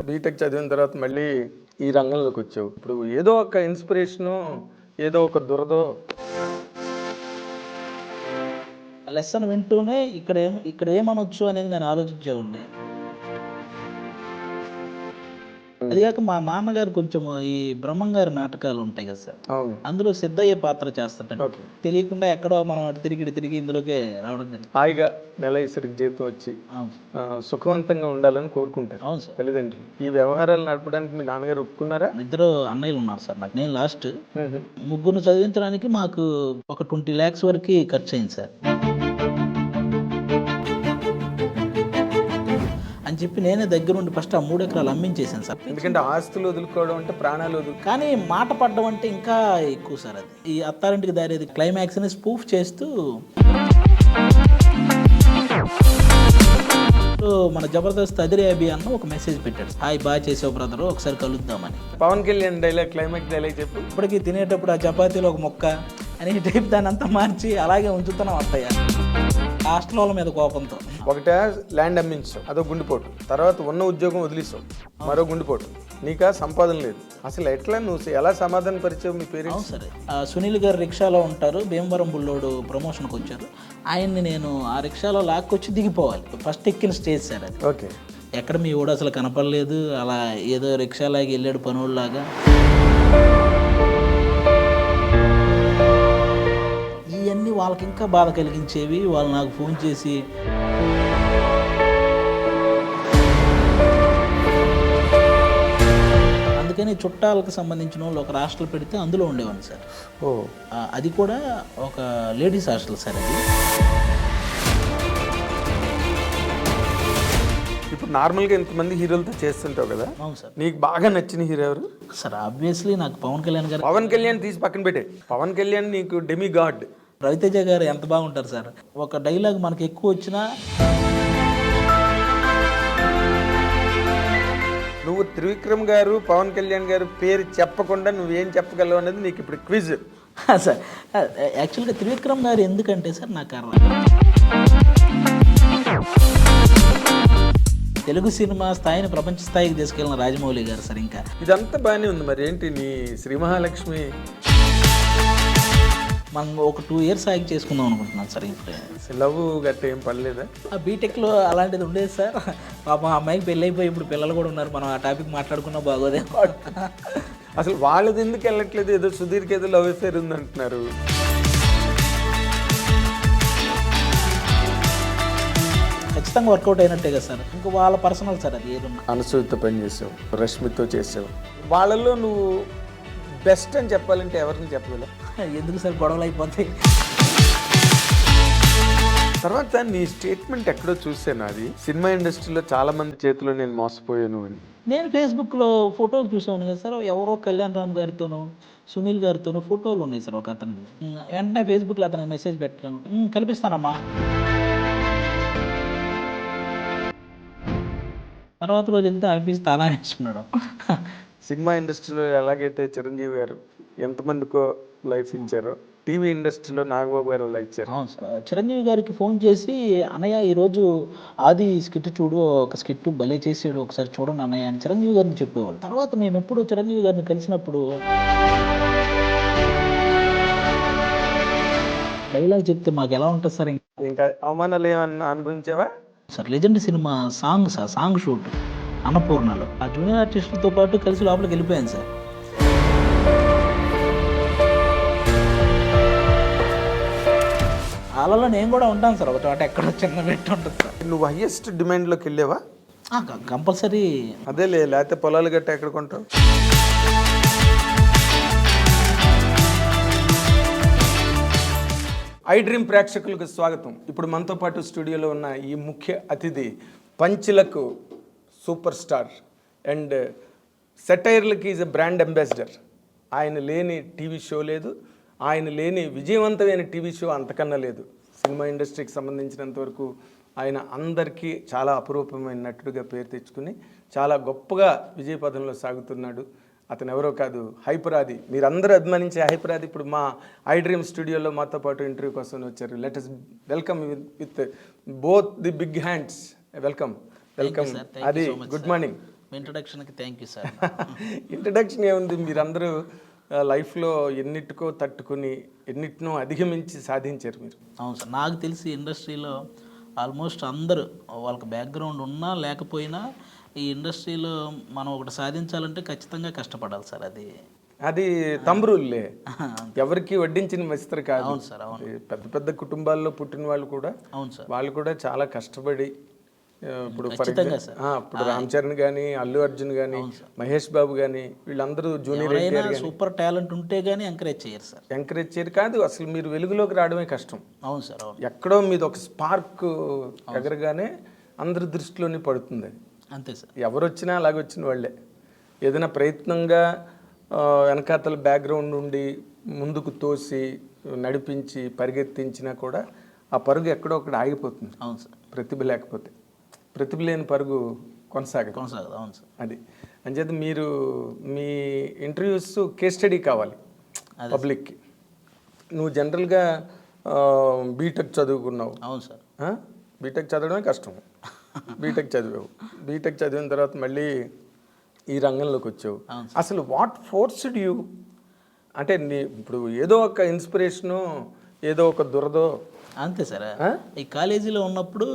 BTech చదివిన తర్వాత మళ్ళీ ఈ రంగంలోకి వచ్చావు. ఇప్పుడు ఏదో ఒక ఇన్స్పిరేషను, ఏదో ఒక దురదో లెసన్ వింటూనే ఇక్కడ ఏమనొచ్చు అనేది నేను ఆలోచించేవాడిని. అది కాక మా నాన్నగారు కొంచెం ఈ బ్రహ్మంగారి నాటకాలు ఉంటాయి కదా సార్, అవును అందులో సిద్ధయ్య పాత్ర చేస్తుంటాడు. తెలియకుండా ఎక్కడో మనం అటు తిరిగి ఇందులోకే రావడం జరిగింది. హాయిగా నెలసరికి జీతం వచ్చి సుఖవంతంగా ఉండాలని కోరుకుంటారు. అవును సార్. తల్లిదండ్రులు ఈ వ్యవహారాలు నడపడానికి మీ నాన్నగారు ఒప్పుకున్నారా? ఇద్దరు అన్నయ్యలు ఉన్నారు సార్ నాకు. నేను లాస్ట్. ముగ్గురు చదివించడానికి మాకు ఒక 20 lakhs వరకు ఖర్చు అయింది సార్ అని చెప్పి నేనే దగ్గరుండి ఫస్ట్ ఆ 3 ఎకరాలు అమ్మించేసాను సార్. ఎందుకంటే ఆస్తులు వదులుకోవడం అంటే ప్రాణాలు కానీ మాట పడ్డం అంటే ఇంకా ఎక్కువ సార్. అది ఈ అత్తారింటికి దారేది క్లైమాక్స్ ని స్పూఫ్ చేస్తూ మన జబర్దస్త్ అదిరే అభి అన్న ఒక మెసేజ్ పెట్టాడు, హాయ్ బాగా చేసావు బ్రదర్, ఒకసారి కలుద్దామని. Pawan Kalyan dialogue, climax dialogue చెప్పు. ఇప్పటికీ తినేటప్పుడు ఆ చపాతీలో ఒక మొక్క అని టైప్ దాన్ని అంతా మార్చి అలాగే ఉంచుతున్నాం అత్తయ్య హాస్టల్ మీద కోపంతో. ఒకటే ల్యాండ్ అమ్మించావు, అదో గుండెపోటు. తర్వాత ఉన్న ఉద్యోగం వదిలేసావు, మరో గుండెపోటు. నీకా సంపాదన లేదు. అసలు ఎట్లా నువ్వు ఎలా సమాధానం పరిచావు మీ పేరెంట్స్? సరే, సునీల్ గారు రిక్షాలో ఉంటారు, భీమవరం బుల్లోడు ప్రమోషన్కి వచ్చారు. ఆయన్ని నేను ఆ రిక్షాలో లాక్కొచ్చి దిగిపోవాలి. ఫస్ట్ ఎక్కిన స్టేజ్ సార్ అది. ఓకే. ఎక్కడ మీ ఊడు అసలు కనపడలేదు, అలా ఏదో రిక్షాలాగి వెళ్ళాడు పనుల్లాగా. ఇవన్నీ వాళ్ళకి ఇంకా బాధ కలిగించేవి. వాళ్ళు నాకు ఫోన్ చేసి అందుకని చుట్టాలకు సంబంధించిన వాళ్ళు ఒక హాస్టల్ పెడితే అందులో ఉండేవాడిని సార్. అది కూడా ఒక లేడీస్ హాస్టల్ సార్ అది. ఇప్పుడు నార్మల్గా ఇంతమంది హీరోలతో చేస్తుంటావు కదా. అవును సార్. నీకు బాగా నచ్చిన హీరో ఎవరు సార్? ఆబ్వియస్లీ నాకు పవన్ కళ్యాణ్ గారు. పవన్ కళ్యాణ్ తీసి పక్కన పెట్టే. పవన్ కళ్యాణ్ నీకు డెమి గాడ్. రవితేజ గారు ఎంత బాగుంటారు సార్. ఒక డైలాగ్ మనకి ఎక్కువ వచ్చినా నువ్వు త్రివిక్రమ్ గారు, పవన్ కళ్యాణ్ గారు పేరు చెప్పకుండా నువ్వేం చెప్పగలవు అనేది నీకు ఇప్పుడు క్విజ్ సార్. యాక్చువల్గా త్రివిక్రమ్ గారు ఎందుకంటే సార్ నాకు తెలుగు సినిమా స్థాయిని ప్రపంచ స్థాయికి తీసుకెళ్ళిన రాజమౌళి గారు సార్. ఇంకా ఇదంతా బాగానే ఉంది. మరి ఏంటి నీ శ్రీ మహాలక్ష్మి మనం ఒక 2 years ఆగి చేసుకుందాం అనుకుంటున్నాను సార్. ఇప్పుడు లవ్ గట్ట ఏం పడలేదా? ఆ బీటెక్లో అలాంటిది ఉండేది సార్. పాపం ఆ అమ్మాయికి పెళ్ళి అయిపోయి ఇప్పుడు పిల్లలు కూడా ఉన్నారు. మనం ఆ టాపిక్ మాట్లాడుకున్నా బాగోదే. అసలు వాళ్ళది ఎందుకు వెళ్ళట్లేదు? ఏదో సుధీర్కి ఏదో లవ్ అఫేర్ ఉంది అంటున్నారు. ఖచ్చితంగా వర్కౌట్ అయినట్టే కదా సార్. ఇంకా వాళ్ళ పర్సనల్ సార్ అది. ఏదన్నా అనసూయతో పని చేసావు, రష్మితో చేసావు. వాళ్ళల్లో నువ్వు బెస్ట్ అని చెప్పాలంటే ఎవరిని చెప్పగలవు? ఎందుకు సార్ గొడవలు అయిపోతాయి. తర్వాత నీ స్టేట్మెంట్ ఎక్కడో చూసాను, అది సినిమా ఇండస్ట్రీలో చాలా మంది చేతిలో నేను మోసపోయాను అని. నేను ఫేస్బుక్లో ఫోటోలు చూసాను కదా సార్. ఎవరో కళ్యాణ్ రామ్ గారితోనూ సునీల్ గారితోనూ ఫోటోలు ఉన్నాయి సార్. ఒక అతను వెంటనే ఫేస్బుక్లో అతనికి మెసేజ్ పెట్టాను, కల్పిస్తానమ్మా. తర్వాత రోజు వెళ్తే అనిపిస్తే అలా వేసుకున్నాడు. సినిమా ఇండస్ట్రీలో ఎలాగైతే చిరంజీవి గారు ఎంతమందికో లైఫ్ ఇచ్చారో, టీవీ ఇండస్ట్రీలో నాగబాబు గారు లైఫ్ ఇచ్చారు. అవును సార్. చిరంజీవి గారికి ఫోన్ చేసి, అన్నయ్య ఈరోజు ఆది స్కిట్ చూడు, ఒక స్కిట్ భలే చేసాడు, ఒకసారి చూడండి అన్నయ్య అని చిరంజీవి గారిని చెప్పేవాళ్ళు. తర్వాత మేము ఎప్పుడు చిరంజీవి గారిని కలిసినప్పుడు డైలాగ్ చెప్తే మాకు ఎలా ఉంటుంది సార్? ఇంకా అవమానాలు ఏమన్నా అనుభవించావా sir? Legend cinema song shoot అన్నపూర్ణలో ఆ జూనియర్ ఆర్టిస్టులతో పాటు కలిసి లోపలికి వెళ్ళిపోయాను సార్. వాళ్ళలో నేను కూడా ఉంటాను సార్. ఒక చోట ఎక్కడో చిన్న పెట్టి ఉంటుంది సార్. నువ్వు హైయెస్ట్ డిమాండ్లోకి వెళ్ళావా? కంపల్సరీ. అదే లేకపోతే పొలాలు గట్ట ఎక్కడ కొంటావు? ఐ డ్రీమ్ ప్రేక్షకులకు స్వాగతం. ఇప్పుడు మనతో పాటు స్టూడియోలో ఉన్న ఈ ముఖ్య అతిథి పంచులకు సూపర్ స్టార్ అండ్ సెటైర్లకి ఈజ్ ఎ బ్రాండ్ అంబాసిడర్. ఆయన లేని టీవీ షో లేదు, ఆయన లేని విజయవంతమైన టీవీ షో అంతకన్నా లేదు. సినిమా ఇండస్ట్రీకి సంబంధించినంత వరకు ఆయన అందరికీ చాలా అపురూపమైన నటుడిగా పేరు తెచ్చుకుని చాలా గొప్పగా విజయపథంలో సాగుతున్నాడు. అతను ఎవరో కాదు, హైపరాది. మీరందరూ అభిమానించే హైపరాది ఇప్పుడు మా ఐ డ్రీమ్ స్టూడియోలో మాతో పాటు ఇంటర్వ్యూ కోసం వచ్చారు. Let us welcome with both the big hands. Welcome అది. Good morning. ఇంట్రడక్షన్కి థ్యాంక్ యూ సార్. ఇంట్రడక్షన్ ఏముంది, మీరందరూ లైఫ్లో ఎన్నిటికో తట్టుకుని ఎన్నిటినో అధిగమించి సాధించారు మీరు. అవును సార్, నాకు తెలిసి ఇండస్ట్రీలో ఆల్మోస్ట్ అందరూ వాళ్ళకి బ్యాక్గ్రౌండ్ ఉన్నా లేకపోయినా ఈ ఇండస్ట్రీలో మనం ఒకటి సాధించాలంటే ఖచ్చితంగా కష్టపడాలి సార్. అది తంబ్రుల్లే, ఎవరికి వడ్డించిన మిస్త్రి కాదు. అవును సార్, అవును. పెద్ద పెద్ద కుటుంబాల్లో పుట్టిన వాళ్ళు కూడా, అవును సార్, వాళ్ళు కూడా చాలా కష్టపడి ఇప్పుడు ఖచ్చితంగా రామ్ చరణ్ కానీ, అల్లు అర్జున్ కానీ, మహేష్ బాబు కానీ, వీళ్ళందరూ జూనియర్ ఎన్టీఆర్ సూపర్ టాలెంట్ ఉంటే గానీ ఎంకరేజ్ చేయరు సార్. ఎంకరేజ్ చేయరు కాదు, అసలు మీరు వెలుగులోకి రావడమే కష్టం. అవును సార్, అవును. ఎక్కడో మీది ఒక స్పార్క్ ఎగరగానే అందరి దృష్టిలోని పడుతుంది అది. అంతే సార్. ఎవరు వచ్చినా అలాగే వచ్చిన వాళ్ళే. ఏదైనా ప్రయత్నంగా వెనకాతల బ్యాక్గ్రౌండ్ నుండి ముందుకు తోసి నడిపించి పరిగెత్తించినా కూడా ఆ పరుగు ఎక్కడో ఒకటి ఆగిపోతుంది. అవును సార్. ప్రతిభ లేకపోతే, ప్రతిభ లేని పరుగు కొనసాగదు. అవును సార్. అది అంచేత మీరు మీ ఇంటర్వ్యూస్ కేస్ స్టడీ కావాలి పబ్లిక్కి. నువ్వు జనరల్గా బీటెక్ చదువుకున్నావు. అవును సార్. బీటెక్ చదవడమే కష్టం. బీటెక్ చదివావు, బీటెక్ చదివిన తర్వాత మళ్ళీ ఈ రంగంలోకి వచ్చావు. అసలు వాట్ ఫోర్స్డ్ యూ? అంటే ఇప్పుడు ఏదో ఒక ఇన్స్పిరేషను, ఏదో ఒక దురదో. అంతే సార్. ఈ కాలేజీలో ఉన్నప్పుడు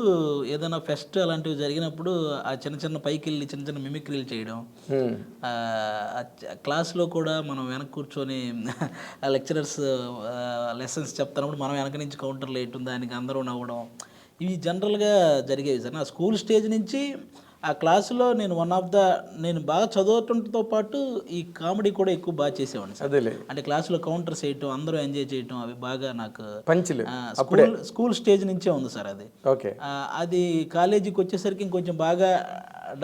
ఏదైనా ఫెస్ట్ అలాంటివి జరిగినప్పుడు ఆ చిన్న చిన్న పైకి వెళ్ళి చిన్న చిన్న మిమిక్రీలు చేయడం, క్లాస్లో కూడా మనం వెనక కూర్చొని లెక్చరర్స్ లెసన్స్ చెప్తున్నప్పుడు మనం వెనక నుంచి కౌంటర్లు వేయటం, దానికి అందరూ నవ్వడం, ఇవి జనరల్గా జరిగేవి సార్. నా స్కూల్ స్టేజ్ నుంచి ఆ క్లాసులో నేను బాగా చదవటంతో పాటు ఈ కామెడీ కూడా ఎక్కువ బాగా చేసేవాడిని సార్. అంటే క్లాసులో కౌంటర్స్ వేయటం, అందరూ ఎంజాయ్ చేయటం, అవి బాగా నాకు స్కూల్ స్టేజ్ నుంచే ఉంది సార్ అది. అది కాలేజీకి వచ్చేసరికి ఇంకొంచెం బాగా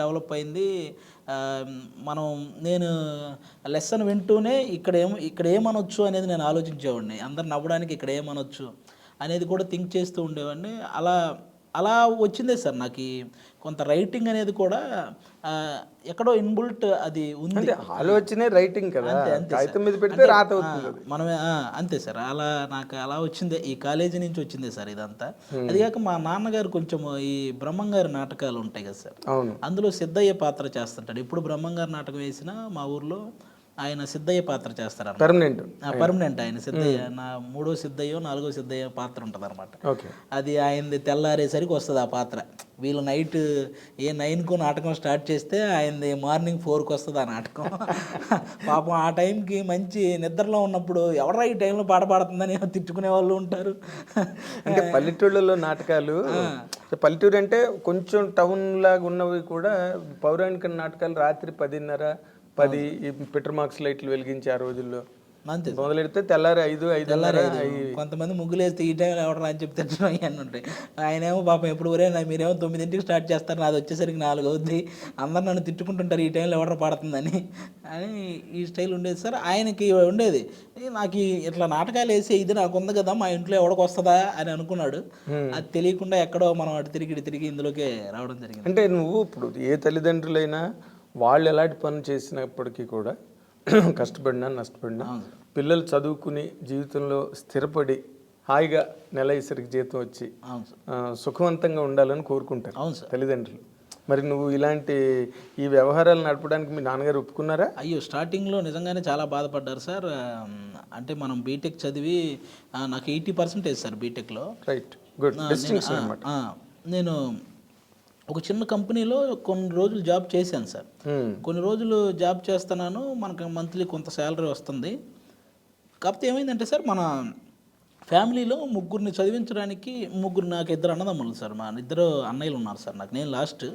డెవలప్ అయింది. నేను లెసన్ వింటూనే ఇక్కడ ఏమనొచ్చు అనేది నేను ఆలోచించేవాడిని. అందరు నవ్వడానికి ఇక్కడ ఏమనొచ్చు అనేది కూడా థింక్ చేస్తూ ఉండేవాడిని. అలా వచ్చిందే సార్ నాకు కొంత రైటింగ్ అనేది కూడా ఎక్కడో ఇన్బుల్ట్ అది ఉంది. ఆలోచనే రైటింగ్ కదా, కాగితం మీద పెడితే రాత అవుతుంది. మనమే అంతే సార్. నాకు అలా వచ్చిందే, ఈ కాలేజీ నుంచి వచ్చిందే సార్ ఇదంతా. అది కాక మా నాన్నగారు కొంచెం ఈ బ్రహ్మంగారి నాటకాలు ఉంటాయి కదా సార్, అందులో సిద్ధయ్య పాత్ర చేస్తుంటాడు. ఇప్పుడు బ్రహ్మంగారి నాటకం వేసినా మా ఊర్లో ఆయన సిద్ధయ్య పాత్ర చేస్తారు. పర్మనెంట్ ఆయన సిద్ధయ్య. నా 3వ సిద్ధయ్యో 4వ సిద్ధయ్య పాత్ర ఉంటుంది అనమాట. అది ఆయనది తెల్లారేసరికి వస్తుంది ఆ పాత్ర. వీళ్ళు నైట్ 9కు నాటకం స్టార్ట్ చేస్తే ఆయనది మార్నింగ్ 4కి వస్తుంది ఆ నాటకం. పాపం ఆ టైంకి మంచి నిద్రలో ఉన్నప్పుడు ఎవరా ఈ టైంలో పాట పాడుతుందని తిట్టుకునే వాళ్ళు ఉంటారు. అంటే పల్లెటూళ్ళలో నాటకాలు, పల్లెటూరు అంటే కొంచెం టౌన్ లాగా ఉన్నవి కూడా పౌరాణిక నాటకాలు రాత్రి 10:30 ఈ పెట్రోల్ మార్క్స్ లైట్లు వెలిగించి ఆ రోజుల్లో అంతే మొదలెడితే తెల్లారి 5:30. కొంతమంది ముగ్గులు వేస్తే ఈ టైంలో ఎవడరా అని చెప్తే అన్నీ ఉంటాయి. ఆయనేమో పాపం ఎప్పుడు మీరేమో 9ంటికి స్టార్ట్ చేస్తారు, నాది వచ్చేసరికి 4 అవుద్ది, అందరు నన్ను తిట్టుకుంటుంటారు ఈ టైంలో ఎవడరా పాడుతుందని అని ఈ స్టైల్ ఉండేది సార్. ఆయనకి ఉండేది, నాకు ఇట్లా నాటకాలు వేసే ఇది నాకు ఉంది కదా, మా ఇంట్లో ఎవడికి వస్తుందా అని అనుకున్నాడు. అది తెలియకుండా ఎక్కడో మనం అటు తిరిగి ఇందులోకే రావడం జరిగింది. అంటే నువ్వు ఇప్పుడు ఏ తల్లిదండ్రులైనా వాళ్ళు ఎలాంటి పనులు చేసినప్పటికీ కూడా కష్టపడినా నష్టపడినా పిల్లలు చదువుకుని జీవితంలో స్థిరపడి హాయిగా నెల ఇసరికి జీతం వచ్చి సుఖవంతంగా ఉండాలని కోరుకుంటారు తల్లిదండ్రులు. మరి నువ్వు ఇలాంటి ఈ వ్యవహారాలు నడపడానికి మీ నాన్నగారు ఒప్పుకున్నారా? అయ్యో, స్టార్టింగ్లో నిజంగానే చాలా బాధపడ్డారు సార్. అంటే మనం బీటెక్ చదివి నాకు 80% సార్ బీటెక్లో. రైట్, గుడ్ డిస్టింక్షన్ అన్నమాట. నేను ఒక చిన్న కంపెనీలో కొన్ని రోజులు జాబ్ చేశాను సార్. కొన్ని రోజులు జాబ్ చేస్తున్నాను, మనకు మంత్లీ కొంత శాలరీ వస్తుంది. కాకపోతే ఏమైందంటే సార్, మన ఫ్యామిలీలో ముగ్గురిని చదివించడానికి నాకు 2 అన్నదమ్ములు సార్. మా 2 అన్నయ్యలు ఉన్నారు సార్ నాకు, నేను లాస్ట్.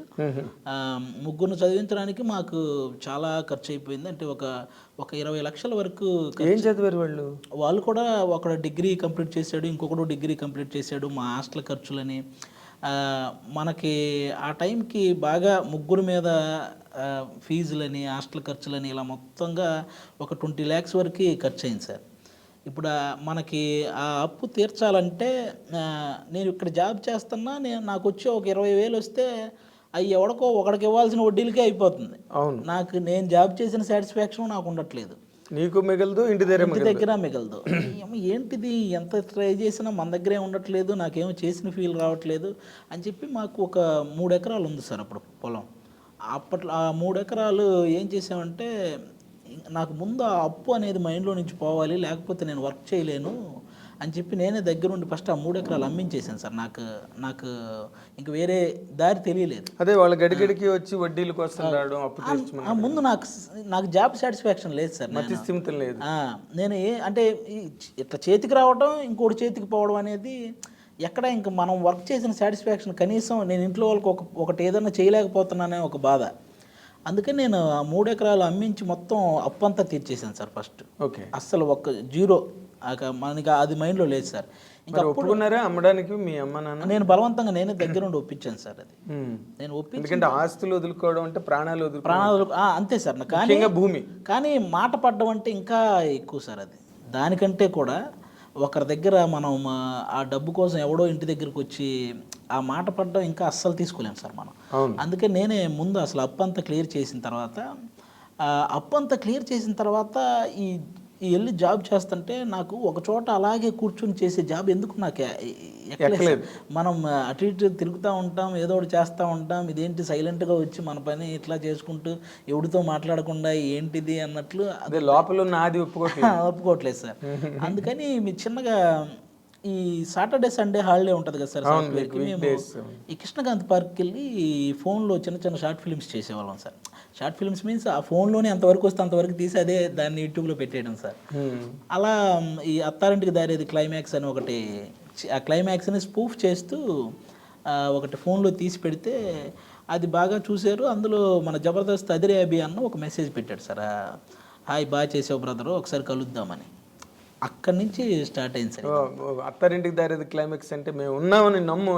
ముగ్గురిని చదివించడానికి మాకు చాలా ఖర్చు అయిపోయింది. అంటే ఒక 20 లక్షల వరకు. ఏం చదివారు వాళ్ళు? వాళ్ళు కూడా ఒకడు డిగ్రీ కంప్లీట్ చేశాడు, ఇంకొకడు డిగ్రీ కంప్లీట్ చేశాడు. మా హాస్టల్ ఖర్చులని మనకి ఆ టైంకి బాగా ముగ్గురు మీద ఫీజులని, హాస్టల్ ఖర్చులని ఇలా మొత్తంగా ఒక 20 lakhs వరకు ఖర్చు అయింది సార్. ఇప్పుడు మనకి ఆ అప్పు తీర్చాలంటే నేను ఇక్కడ జాబ్ చేస్తున్నా, నాకు వచ్చి ఒక 20,000 వస్తే అవి ఎవడికో ఒకడికి ఇవ్వాల్సిన వడ్డీలకే అయిపోతుంది. అవును, నేను జాబ్ చేసిన సాటిస్ఫాక్షన్ నాకు ఉండట్లేదు, నీకు మిగలదు, ఇంటి దగ్గర మిగలదు. ఏంటిది, ఎంత ట్రై చేసినా మన దగ్గరే ఉండట్లేదు, నాకేమో చేసిన ఫీల్ రావట్లేదు అని చెప్పి మాకు ఒక 3 ఎకరాలు ఉంది సార్ అప్పుడు పొలం. అప్పట్లో ఆ 3 ఎకరాలు ఏం చేసామంటే, నాకు ముందు ఆ అప్పు అనేది మైండ్లో నుంచి పోవాలి, లేకపోతే నేను వర్క్ చేయలేను అని చెప్పి నేనే దగ్గరుండి ఫస్ట్ ఆ 3 ఎకరాలు అమ్మించేసాను సార్. నాకు ఇంక వేరే దారి తెలియలేదు. అదే వాళ్ళ గడిగడికి వచ్చి వడ్డీల కోసం రావడం, అప్పు తీర్చమని. ముందు నాకు జాబ్ సాటిస్ఫాక్షన్ లేదు సార్, స్థిమితం లేదు. నేను అంటే ఇట్లా చేతికి రావడం ఇంకోటి చేతికి పోవడం అనేది ఎక్కడ, ఇంకా మనం వర్క్ చేసిన సాటిస్ఫాక్షన్ కనీసం నేను ఇంట్లో వాళ్ళకి ఒకటి ఏదైనా చేయలేకపోతున్నానే ఒక బాధ. అందుకని నేను ఆ 3 ఎకరాలు అమ్మించి మొత్తం అప్పు అంతా తీర్చేసాను సార్ ఫస్ట్. ఓకే, అస్సలు జీరో, మనకి అది మైండ్లో లేదు సార్. ఇంకా ఒప్పుకున్నారా అమ్మడానికి మీ అమ్మ నాన్న? నేను బలవంతంగా నేనే దగ్గర ఉండి ఒప్పించాను సార్. అది నేను ఎందుకంటే ఆస్తులు వదులుకోవడం అంటే ప్రాణాలు అంతే సార్. కానీ భూమి, కానీ మాట పడ్డం అంటే ఇంకా ఎక్కువ సార్. అది దానికంటే కూడా ఒకరి దగ్గర మనం ఆ డబ్బు కోసం ఎవడో ఇంటి దగ్గరికి వచ్చి ఆ మాట పడ్డం ఇంకా అస్సలు తీసుకోలేము సార్ మనం. అందుకే నేనే ముందు అసలు అప్పంతా క్లియర్ చేసిన తర్వాత ఈ వెళ్ళి జాబ్ చేస్తుంటే నాకు ఒక చోట అలాగే కూర్చొని చేసే జాబ్ ఎందుకు నాకు ఎక్కలేదు. మనం అటు ఇటు తిరుగుతూ ఉంటాం, ఏదో ఒకటి చేస్తూ ఉంటాం, ఇదేంటి సైలెంట్గా వచ్చి మన పని ఇట్లా చేసుకుంటూ ఎవరితో మాట్లాడకుండా ఏంటిది అన్నట్లు అదే లోపల నాది ఒప్పుకోవట్లేదు సార్. అందుకని మీ చిన్నగా ఈ సాటర్డే సండే హాలిడే ఉంటుంది కదా సార్ సాఫ్ట్వేర్కి, మేము ఈ కృష్ణకాంత్ పార్క్కి వెళ్ళి ఫోన్లో చిన్న షార్ట్ ఫిల్మ్స్ చేసేవాళ్ళం సార్. షార్ట్ ఫిల్మ్స్ మీన్స్ ఆ ఫోన్లోనే అంతవరకు వస్తే అంతవరకు తీసి అదే దాన్ని యూట్యూబ్లో పెట్టేయడం సార్. అలా ఈ అత్తారింటికి దారేది క్లైమాక్స్ అని ఒకటి, ఆ క్లైమాక్స్ని స్పూఫ్ చేస్తూ ఒకటి ఫోన్లో తీసి పెడితే అది బాగా చూశారు. అందులో మన జబర్దస్త్ అదిరే అభి అన్న ఒక మెసేజ్ పెట్టాడు సార్, హాయ్ బాగా చేసావు బ్రదరు, ఒకసారి కలుద్దామని. అక్కడి నుంచి స్టార్ట్ అయింది సార్. అత్తారింటికి దారేది క్లైమాక్స్ అంటే మేము ఉన్నామని నమ్ము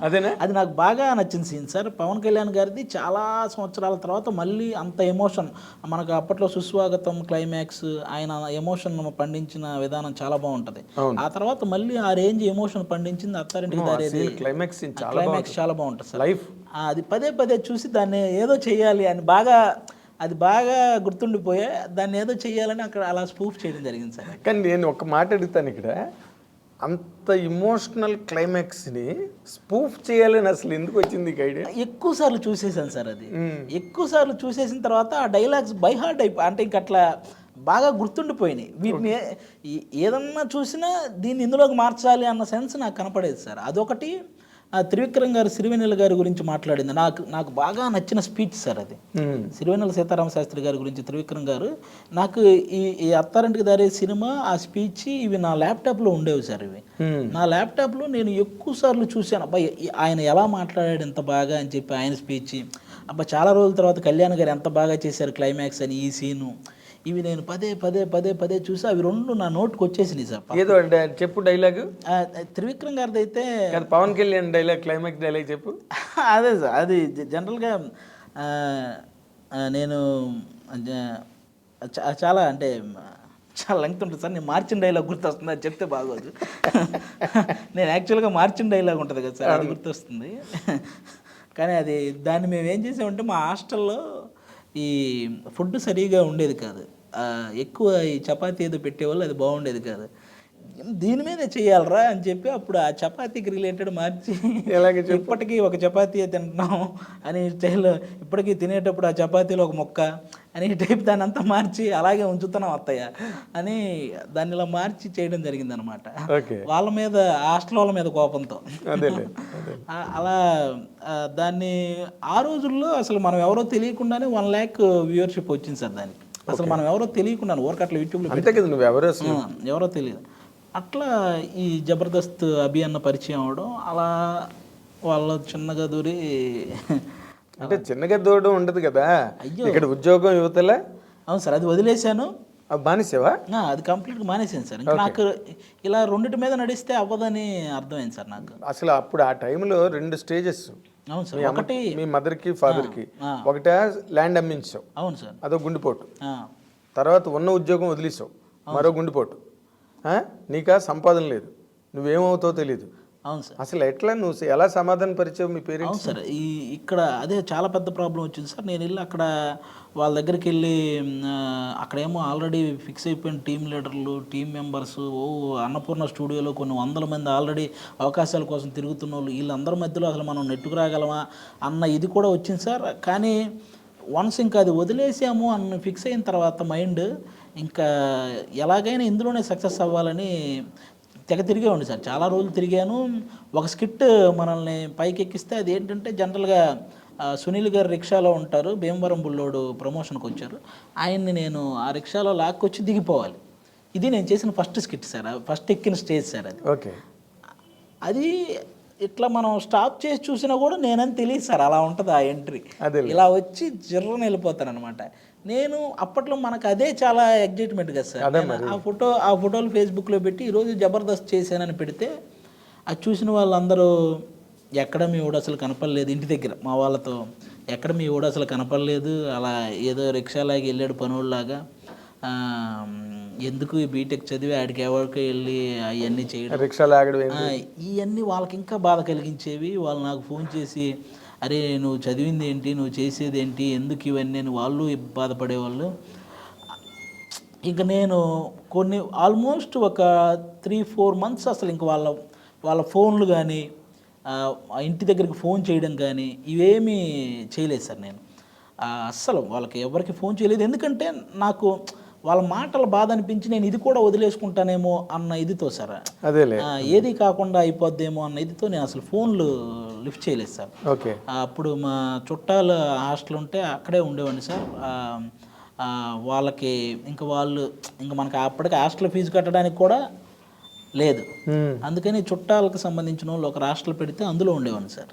అదేనా? అది నాకు బాగా నచ్చిన సీన్ సార్. పవన్ కళ్యాణ్ గారిది చాలా సంవత్సరాల తర్వాత మళ్ళీ అంత ఎమోషన్, మనకు అప్పట్లో సుస్వాగతం క్లైమాక్స్, ఆయన ఎమోషన్ పండించిన విధానం చాలా బాగుంటది. ఆ తర్వాత మళ్ళీ ఆ range emotion పండించింది Attarintiki Daredi climax చాలా బాగుంటుంది సార్. లైఫ్ అది పదే చూసి దాన్ని ఏదో చేయాలి అని బాగా గుర్తుండిపోయా, దాన్ని ఏదో చెయ్యాలని అక్కడ అలా స్పూఫ్ చేయడం జరిగింది సార్. కానీ నేను ఒక మాట అడుగుతాను ఇక్కడ, అంత ఇమోషనల్ క్లైమాక్స్ని స్పూఫ్ చేయాలని అసలు ఎందుకు వచ్చింది ఐడియా? ఎక్కువ సార్లు చూసేసాను సార్. అది ఎక్కువ సార్లు చూసేసిన తర్వాత ఆ డైలాగ్స్ బై హార్ట్ అంటే ఇంక అట్లా బాగా గుర్తుండిపోయినాయి. వీటిని ఏదన్నా చూసినా దీన్ని ఇందులోకి మార్చాలి అన్న సెన్స్ నాకు కనపడేది సార్. అదొకటి. త్రివిక్రమ్ గారు సిరివెన్నెల గారి గురించి మాట్లాడింది నాకు బాగా నచ్చిన స్పీచ్ సార్. అది సిరివెన్నెల సీతారామ శాస్త్రి గారి గురించి త్రివిక్రమ్ గారు, నాకు ఈ అత్తారింటికి దారే సినిమా ఆ స్పీచ్ ఇవి నా ల్యాప్టాప్లో ఉండేవి సార్. ఇవి నా ల్యాప్టాప్లో నేను ఎక్కువ సార్లు చూశాను. అబ్బాయి ఆయన ఎలా మాట్లాడాడు ఎంత బాగా అని చెప్పి ఆయన స్పీచ్. అబ్బా చాలా రోజుల తర్వాత కళ్యాణ్ గారు ఎంత బాగా చేశారు క్లైమాక్స్ అని, ఈ సీను, ఇవి నేను పదే చూసి అవి రెండు నా నోట్కి వచ్చేసినాయి సార్. ఏదో చెప్పు డైలాగ్. త్రివిక్రమ్ గారిది అయితే Pawan Kalyan dialogue, climax dialogue చెప్పు. అదే సార్, అది జనరల్గా నేను చాలా లెంగ్త్ ఉంటుంది సార్. నేను మార్చిన డైలాగ్ గుర్తొస్తుంది, అది చెప్తే బాగోదు. నేను యాక్చువల్గా మార్చిన డైలాగ్ ఉంటుంది కదా సార్, అది గుర్తొస్తుంది. కానీ దాన్ని మేము ఏం చేసామంటే, మా హాస్టల్లో ఈ ఫుడ్ సరిగా ఉండేది కాదు, ఎక్కువ ఈ చపాతీ ఏదో పెట్టేవాళ్ళు, అది బాగుండేది కాదు. దీని మీద చేయాలరా అని చెప్పి అప్పుడు ఆ చపాతీకి రిలేటెడ్ మార్చి, ఇప్పటికీ ఒక చపాతీ తింటున్నాం అని స్టైల్లో, ఇప్పటికీ తినేటప్పుడు ఆ చపాతీలో ఒక మొక్క అని టైప్ దాన్ని అంతా మార్చి అలాగే ఉంచుతున్నాం అత్తయ్య అని దాన్ని ఇలా మార్చి చేయడం జరిగింది అనమాట. వాళ్ళ మీద, హాస్టల్ వాళ్ళ మీద కోపంతో. అలా దాన్ని ఆ రోజుల్లో అసలు మనం ఎవరో తెలియకుండానే 1 lakh వ్యూవర్షిప్ వచ్చింది సార్ దానికి. అసలు మనం ఎవరో తెలియకుండాను ఊరకట్ల యూట్యూబ్లో ఎవరో తెలియదు. అట్లా ఈ జబర్దస్త్ అభి అన్న పరిచయం అవడం, అలా వాళ్ళ చిన్నగా దూరి, అంటే చిన్నగా దూరడం ఉండదు కదా ఇక్కడ ఉద్యోగం యువతలే. అవును సార్, అది వదిలేశాను. మానేసావా? అది కంప్లీట్గా మానేసాను సార్. ఇంకా నాకు ఇలా రెండిటి మీద నడిస్తే అవ్వదని అర్థమైంది సార్ నాకు. అసలు అప్పుడు ఆ టైంలో 2 స్టేజెస్. అవును సార్, ఒకటి మీ మదర్కి ఫాదర్కి, ఒకటే ల్యాండ్ అమ్మించావు. అవును సార్, అదో గుండెపోటు. తర్వాత ఉన్న ఉద్యోగం వదిలేసావు, మరో గుండెపోటు. నీకా సంపాదన లేదు, నువ్వేమవుతావో తెలీదు, అవును సార్. అసలు ఎట్లా నువ్వు ఎలా సమాధాన పరిచావు మీ పేరెంట్స్? అవును సార్. ఇక్కడ అదే చాలా పెద్ద ప్రాబ్లం వచ్చింది సార్. నేను వెళ్ళి అక్కడ వాళ్ళ దగ్గరికి వెళ్ళి అక్కడేమో ఆల్రెడీ ఫిక్స్ అయిపోయిన టీం లీడర్లు, టీం మెంబర్స్, అన్నపూర్ణ స్టూడియోలో కొన్ని వందల మంది ఆల్రెడీ అవకాశాల కోసం తిరుగుతున్న వాళ్ళు, వీళ్ళందరి మధ్యలో అసలు మనం నెట్టుకు రాగలమా అన్న ఇది కూడా వచ్చింది సార్. కానీ వన్స్ ఇంకా అది వదిలేసాము అన్న ఫిక్స్ అయిన తర్వాత మైండ్ ఇంకా ఎలాగైనా ఇందులోనే సక్సెస్ అవ్వాలని తెగ తిరిగేవాడిని సార్. చాలా రోజులు తిరిగాను. ఒక స్కిట్ మనల్ని పైకి ఎక్కిస్తే అది ఏంటంటే జనరల్గా సునీల్ గారు రిక్షాలో ఉంటారు, భీమవరం బుల్లోడు ప్రమోషన్కి వచ్చారు, ఆయన్ని నేను ఆ రిక్షాలో లాక్కొచ్చి దిగిపోవాలి. ఇది నేను చేసిన ఫస్ట్ స్కిట్ సార్, ఫస్ట్ ఎక్కిన స్టేజ్ సార్ అది. ఓకే. అది ఇట్లా మనం స్టాప్ చేసి చూసినా కూడా నేనని తెలియదు సార్, అలా ఉంటుంది ఆ ఎంట్రీ. ఇలా వచ్చి జిర్రని వెళ్ళిపోతాను అనమాట. నేను అప్పట్లో మనకు అదే చాలా ఎగ్జైట్మెంట్ కదా సార్. ఆ ఫోటోలు ఫేస్బుక్లో పెట్టి ఈరోజు జబర్దస్త్ చేశానని పెడితే అది చూసిన వాళ్ళందరూ ఎక్కడ మీ ఊడు అసలు కనపడలేదు, ఇంటి దగ్గర మా వాళ్ళతో ఎక్కడ మీ ఊడు అసలు కనపడలేదు, అలా ఏదో రిక్షాలాగా వెళ్ళాడు పనుల్లాగా, ఎందుకు ఈ బీటెక్ చదివి ఆడికి ఎవరికి వెళ్ళి అవన్నీ చేయడం, ఇవన్నీ వాళ్ళకి ఇంకా బాధ కలిగించేవి. వాళ్ళు నాకు ఫోన్ చేసి అరే నువ్వు చదివింది ఏంటి, నువ్వు చేసేది ఏంటి, ఎందుకు ఇవన్నీ అని వాళ్ళు బాధపడేవాళ్ళు. ఇంకా నేను కొన్ని ఆల్మోస్ట్ ఒక 3-4 months అసలు ఇంక వాళ్ళ ఫోన్లు కానీ ఇంటి దగ్గరికి ఫోన్ చేయడం కానీ ఇవేమీ చేయలేదు సార్. నేను అస్సలు వాళ్ళకి ఎవరికి ఫోన్ చేయలేదు. ఎందుకంటే నాకు వాళ్ళ మాటల బాధ అనిపించి నేను ఇది కూడా వదిలేసుకుంటానేమో అన్న ఇదితో సార్, ఏది కాకుండా అయిపోద్దేమో అన్న ఇదితో నేను అసలు ఫోన్లు లిఫ్ట్ చేయలేదు సార్. అప్పుడు మా చుట్టాలు హాస్టల్ ఉంటే అక్కడే ఉండేవాడిని సార్. వాళ్ళకి ఇంకా మనకి అప్పటికి హాస్టల్ ఫీజు కట్టడానికి కూడా లేదు. అందుకని చుట్టాలకు సంబంధించిన వాళ్ళు ఒక హాస్టల్ పెడితే అందులో ఉండేవాడిని సార్.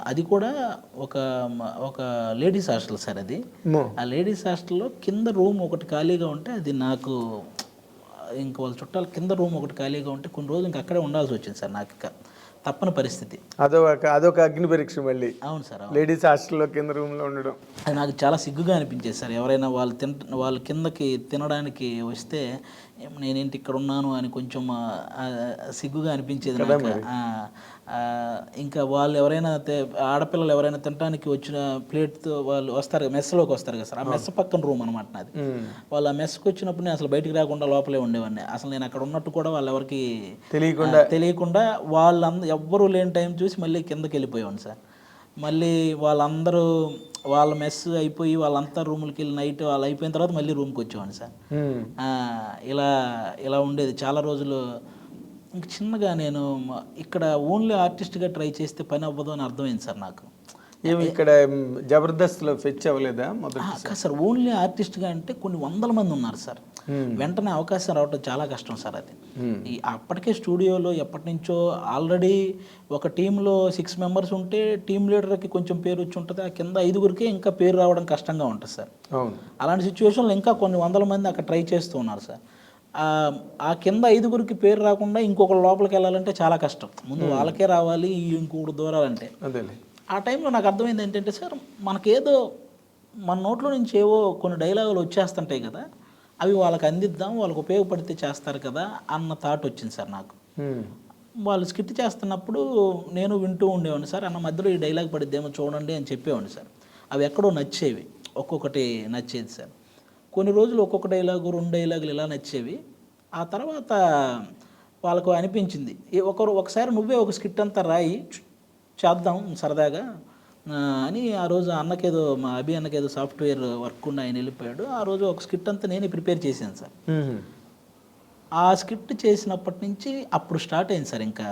అది కూడా ఒక లేడీస్ హాస్టల్ సార్. అది ఆ లేడీస్ హాస్టల్లో కింద రూమ్ ఒకటి ఖాళీగా ఉంటే అది నాకు ఇంక వాళ్ళ చుట్టాలు కింద రూమ్ ఒకటి ఖాళీగా ఉంటే కొన్ని రోజులు ఇంకా అక్కడే ఉండాల్సి వచ్చింది సార్. నాకు ఇక తప్పని పరిస్థితి. అదొక అగ్ని పరీక్ష మళ్ళీ. అవును సార్. లేడీస్ హాస్టల్లో కింద రూమ్లో ఉండడం అది నాకు చాలా సిగ్గుగా అనిపించేది సార్. ఎవరైనా వాళ్ళు కిందకి తినడానికి వస్తే నేనేంటి ఇక్కడ ఉన్నాను అని కొంచెం సిగ్గుగా అనిపించేది నాకు. ఇంకా వాళ్ళు ఎవరైనా ఆడపిల్లలు ఎవరైనా తినడానికి వచ్చిన ప్లేట్తో వాళ్ళు వస్తారు, మెస్లోకి వస్తారు కదా సార్. ఆ మెస్ పక్కన రూమ్ అనమాట నాది. వాళ్ళు ఆ మెస్కి వచ్చినప్పుడు నేను అసలు బయటికి రాకుండా లోపలే ఉండేవాడిని. అసలు నేను అక్కడ ఉన్నట్టు కూడా వాళ్ళు ఎవరికి తెలియకుండా ఎవ్వరూ లేని టైం చూసి మళ్ళీ కిందకి వెళ్ళిపోయాను సార్. మళ్ళీ వాళ్ళందరూ వాళ్ళ మెస్ అయిపోయి వాళ్ళంతా రూములకి వెళ్ళి నైట్ వాళ్ళు అయిపోయిన తర్వాత మళ్ళీ రూమ్కి వచ్చేవాడిని సార్. ఇలా ఉండేది చాలా రోజులు. ఇంక చిన్నగా నేను ఇక్కడ ఓన్లీ ఆర్టిస్ట్గా ట్రై చేస్తే పని అవ్వదు అని అర్థమైంది సార్ నాకు. ఇక్కడ జబర్దస్త్లో ఫెచ్ అవ్వలేదా మొదటి సార్? ఓన్లీ ఆర్టిస్ట్గా అంటే కొన్ని వందల మంది ఉన్నారు సార్. వెంటనే అవకాశం రావడం చాలా కష్టం సార్. అది అప్పటికే స్టూడియోలో ఎప్పటి నుంచో ఆల్రెడీ ఒక టీంలో 6 members ఉంటే టీం లీడర్కి కొంచెం పేరు వచ్చి ఉంటుంది, ఆ కింద 5గురికే ఇంకా పేరు రావడం కష్టంగా ఉంటుంది సార్. అలాంటి సిచ్యువేషన్లో ఇంకా కొన్ని వందల మంది అక్కడ ట్రై చేస్తూ ఉన్నారు సార్. ఆ కింద 5గురికి పేరు రాకుండా ఇంకొకరు లోపలికి వెళ్ళాలంటే చాలా కష్టం. ముందు వాళ్ళకే రావాలి, ఇంకొకటి దూరాలంటే. ఆ టైంలో నాకు అర్థమైంది ఏంటంటే సార్, మనకేదో మన నోట్లో నుంచి ఏవో కొన్ని డైలాగులు వచ్చేస్తుంటాయి కదా, అవి వాళ్ళకి అందిద్దాం, వాళ్ళకి ఉపయోగపడితే చేస్తారు కదా అన్న థాట్ వచ్చింది సార్ నాకు. వాళ్ళు స్కిట్ చేస్తున్నప్పుడు నేను వింటూ ఉండేవాడిని సార్. అన్న మధ్యలో ఈ డైలాగ్ పడిద్దేమో చూడండి అని చెప్పేవాడిని సార్. అవి ఎక్కడో నచ్చేవి, ఒక్కొక్కటి నచ్చేది సార్. కొన్ని రోజులు ఒక్కొక్క డైలాగు 2 డైలాగులు ఇలా నచ్చేవి. ఆ తర్వాత వాళ్ళకు అనిపించింది ఒకసారి నువ్వే ఒక స్కిట్ అంతా రాయి చేద్దాం సరదాగా అని. ఆ రోజు అన్నకేదో మా అన్నకేదో సాఫ్ట్వేర్ వర్క్ ఉండి ఆయన వెళ్ళిపోయాడు. ఆ రోజు ఒక స్కిట్ అంతా నేనే ప్రిపేర్ చేశాను సార్. ఆ స్కిట్ చేసినప్పటి నుంచి అప్పుడు స్టార్ట్ అయింది సార్. ఇంకా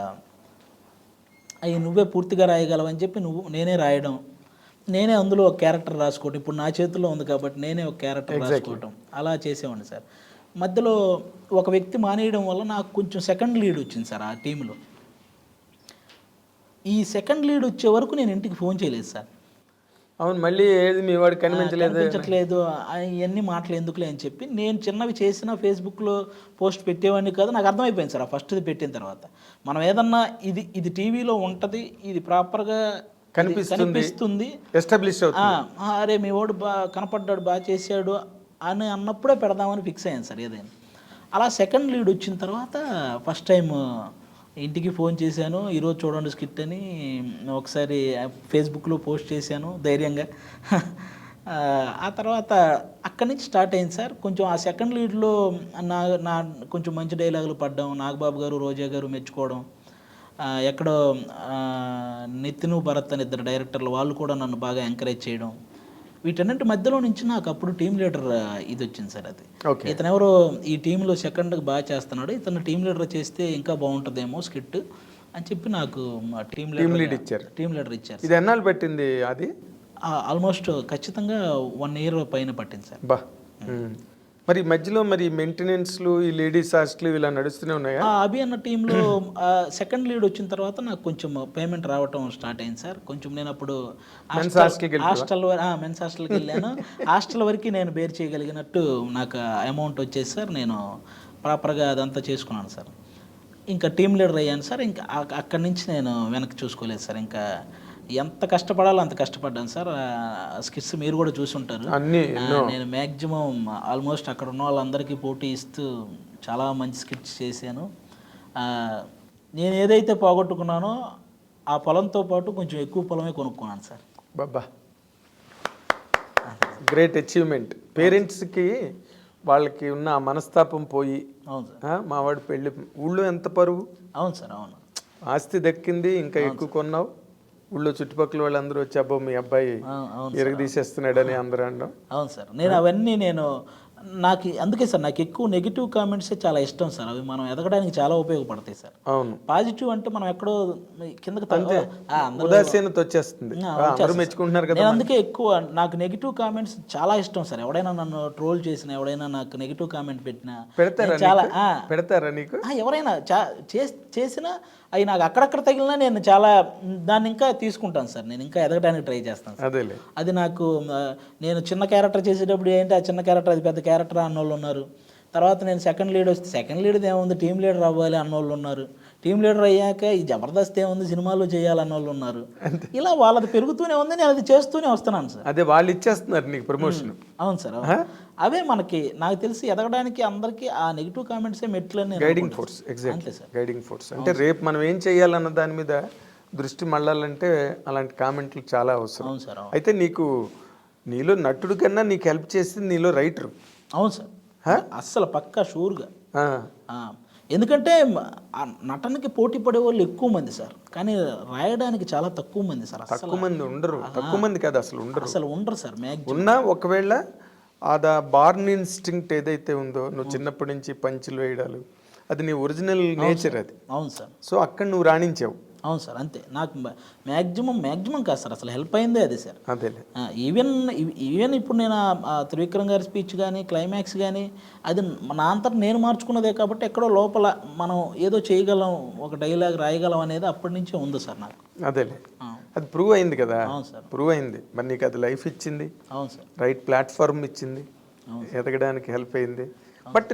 అవి నువ్వే పూర్తిగా రాయగలవని చెప్పి నేనే రాయడం, నేనే అందులో ఒక క్యారెక్టర్ రాసుకోవటం. ఇప్పుడు నా చేతుల్లో ఉంది కాబట్టి నేనే ఒక క్యారెక్టర్ రాసుకోవటం, అలా చేసేవాడిని సార్. మధ్యలో ఒక వ్యక్తి మానేయడం వల్ల నాకు కొంచెం సెకండ్ లీడ్ వచ్చింది సార్ ఆ టీంలో. ఈ సెకండ్ లీడ్ వచ్చే వరకు నేను ఇంటికి ఫోన్ చేయలేదు సార్. అవును, మళ్ళీ ఏది మీ వాడికి కనిపించట్లేదు, ఇవన్నీ మాటలు ఎందుకులే అని చెప్పి నేను చిన్నవి చేసిన ఫేస్బుక్లో పోస్ట్ పెట్టేవాడిని కాదు. నాకు అర్థమైపోయింది సార్ ఆ ఫస్ట్ది పెట్టిన తర్వాత, మనం ఏదన్నా ఇది టీవీలో ఉంటుంది, ఇది ప్రాపర్గా కనిపిస్తుంది, ఎస్టాబ్లిష్ అవుతుంది, అరే మీ వాడు కనపడ్డాడు, బాగా చేశాడు అని అన్నప్పుడే పెడదామని ఫిక్స్ అయ్యాను సార్ ఏదైనా. అలా సెకండ్ లీడ్ వచ్చిన తర్వాత ఫస్ట్ టైం ఇంటికి ఫోన్ చేశాను, ఈరోజు చూడండి స్కిట్ అని ఒకసారి ఫేస్బుక్లో పోస్ట్ చేశాను ధైర్యంగా. ఆ తర్వాత అక్కడి నుంచి స్టార్ట్ అయింది సార్. కొంచెం ఆ సెకండ్ లీడ్లో నా నా కొంచెం మంచి డైలాగులు పడ్డం, నాగబాబు గారు, రోజా గారు మెచ్చుకోవడం, ఎక్కడో నితిన్ భరత్ అని ఇద్దరు డైరెక్టర్లు వాళ్ళు కూడా నన్ను బాగా ఎంకరేజ్ చేయడం, వీటన్నింటి మధ్యలో నుంచి నాకు అప్పుడు టీమ్ లీడర్ ఇది వచ్చింది సార్. అది ఇతను ఎవరో ఈ టీంలో సెకండ్కి బాగా చేస్తున్నాడు, ఇతను టీమ్ లీడర్ చేస్తే ఇంకా బాగుంటుందేమో స్కిట్ అని చెప్పి నాకు టీమ్ లీడర్ ఇచ్చారు. ఇది ఎన్నాళ్ళు పెట్టింది అది? ఆల్మోస్ట్ ఖచ్చితంగా 1 year పైన పట్టింది సార్. బా, మరి మధ్యలో మరి మెయింటెనెన్స్లు, ఈ లేడీస్ హాస్టల్ ఇలా నడుస్తూనే ఉన్నాయా? అభి అన్న టీంలో సెకండ్ లీడ్ వచ్చిన తర్వాత నాకు కొంచెం పేమెంట్ రావటం స్టార్ట్ అయింది సార్. కొంచెం నేను అప్పుడు మెన్స్ హాస్టల్కి వెళ్ళాను. హాస్టల్ వరకు నేను బేర్ చేయగలిగినట్టు నాకు అమౌంట్ వచ్చేసి సార్, నేను ప్రాపర్గా అదంతా చేసుకున్నాను సార్. ఇంకా టీమ్ లీడర్ అయ్యాను సార్. ఇంకా అక్కడి నుంచి నేను వెనక్కి చూసుకోలేదు సార్. ఇంకా ఎంత కష్టపడాలో అంత కష్టపడ్డాను సార్. స్కిట్స్ మీరు కూడా చూసుంటారు. నేను మ్యాక్సిమం ఆల్మోస్ట్ అక్కడ ఉన్న వాళ్ళందరికీ పోటీ ఇస్తూ చాలా మంచి స్కిట్స్ చేశాను. నేను ఏదైతే పోగొట్టుకున్నానో ఆ పొలంతో పాటు కొంచెం ఎక్కువ పొలమే కొనుక్కున్నాను సార్. బాబా, గ్రేట్ అచీవ్మెంట్. పేరెంట్స్కి వాళ్ళకి ఉన్న మనస్తాపం పోయి, అవును సార్, మావాడు పెళ్ళి, ఊళ్ళో ఎంత పరువు. అవును సార్, అవును. ఆస్తి దక్కింది, ఇంకా ఎక్కువ కొన్నావు. ఊళ్ళో చుట్టుపక్కల వాళ్ళందరూ వచ్చి అబ్బో మీ అబ్బాయి ఎరగదీసేస్తున్నాడని అందరూ అనడం. అవును సార్, నేను అవన్నీ నాకు అందుకే సార్ నాకు ఎక్కువ నెగిటివ్ కామెంట్సే చాలా ఇష్టం సార్. అవి మనం ఎదగడానికి చాలా ఉపయోగపడతాయి సార్. అవును, పాజిటివ్ అంటే మనం ఎక్కడో కిందకి ఉదాసీనత వచ్చేస్తుంది, మెచ్చుకుంటున్నారు కదా. అందుకే ఎక్కువ నాకు నెగిటివ్ కామెంట్స్ చాలా ఇష్టం సార్. ఎవడైనా నన్ను ట్రోల్ చేసినా, ఎవడైనా నాకు నెగిటివ్ కామెంట్ పెట్టినా పెడతారా నీకు? ఎవరైనా చేసినా అవి నాకు అక్కడక్కడ తగిలినా నేను చాలా దాన్ని ఇంకా తీసుకుంటాను సార్. నేను ఇంకా ఎదగడానికి ట్రై చేస్తాను సార్. అది నాకు నేను చిన్న క్యారెక్టర్ చేసేటప్పుడు ఏంటి, ఆ చిన్న క్యారెక్టర్ అది పెద్ద క్యారెక్టర్ అన్నోళ్ళు ఉన్నారు. తర్వాత నేను సెకండ్ లీడ్ వస్తే సెకండ్ లీడ్ ఏముంది, టీమ్ లీడర్ అవ్వాలి అన్నోళ్ళు ఉన్నారు. టీమ్ లీడర్ అయ్యాక ఈ జబర్దస్త్ ఏముంది, సినిమాలో చేయాలన్న వాళ్ళు ఉన్నారు. ఇలా వాళ్ళది పెరుగుతూనే ఉంది, నేను అది చేస్తూనే వస్తున్నాను సార్. అదే వాళ్ళు ఇచ్చేస్తున్నారు నీకు ప్రమోషన్. అవును సార్, అవే మనకి నాకు తెలిసి ఎదగడానికి అందరికీ ఆ నెగిటివ్ కామెంట్సే మెట్లని guiding force. Exactly sir, guiding force. అంటే రేపు మనం ఏం చేయాలన్న దాని మీద దృష్టి మళ్ళాలంటే అలాంటి కామెంట్లు చాలా అవసరం. అవును సార్. అయితే నీలో నటుడు కన్నా నీకు హెల్ప్ చేసింది నీలో రైటర్. అవును సార్, అస్సలు పక్కా షూర్గా. ఎందుకంటే నటనకి పోటీ పడే వాళ్ళు ఎక్కువ మంది సార్, కానీ రాయడానికి చాలా తక్కువ మంది సార్. తక్కువ మంది ఉండరు, తక్కువ మంది కాదు అసలు ఉండరు సార్. ఉన్నా ఒకవేళ అది బార్న్ ఇన్స్టింక్ట్ ఏదైతే ఉందో, నువ్వు చిన్నప్పటి నుంచి పంచులు వేయడాలు, అది నీ ఒరిజినల్ నేచర్ అది. అవును సార్. సో అక్కడ నువ్వు రాణించావు. అవును సార్, అంతే. నాకు మ్యాక్సిమం కాదు సార్, అసలు హెల్ప్ అయిందే అది సార్. అదే ఈవెన్ ఇప్పుడు నేను త్రివిక్రమ్ గారి స్పీచ్ కానీ క్లైమాక్స్ కానీ అది నా అంతటా నేను మార్చుకున్నదే కాబట్టి ఎక్కడో లోపల మనం ఏదో చేయగలం, ఒక డైలాగ్ రాయగలం అనేది అప్పటి నుంచే ఉంది సార్ నాకు. అదేలే, అది ప్రూవ్ అయింది కదా. అవును సార్, ప్రూవ్ అయింది. మరి నీకు అది లైఫ్ ఇచ్చింది. అవును సార్, రైట్ ప్లాట్ఫామ్ ఇచ్చింది, ఎదగడానికి హెల్ప్ అయింది. బట్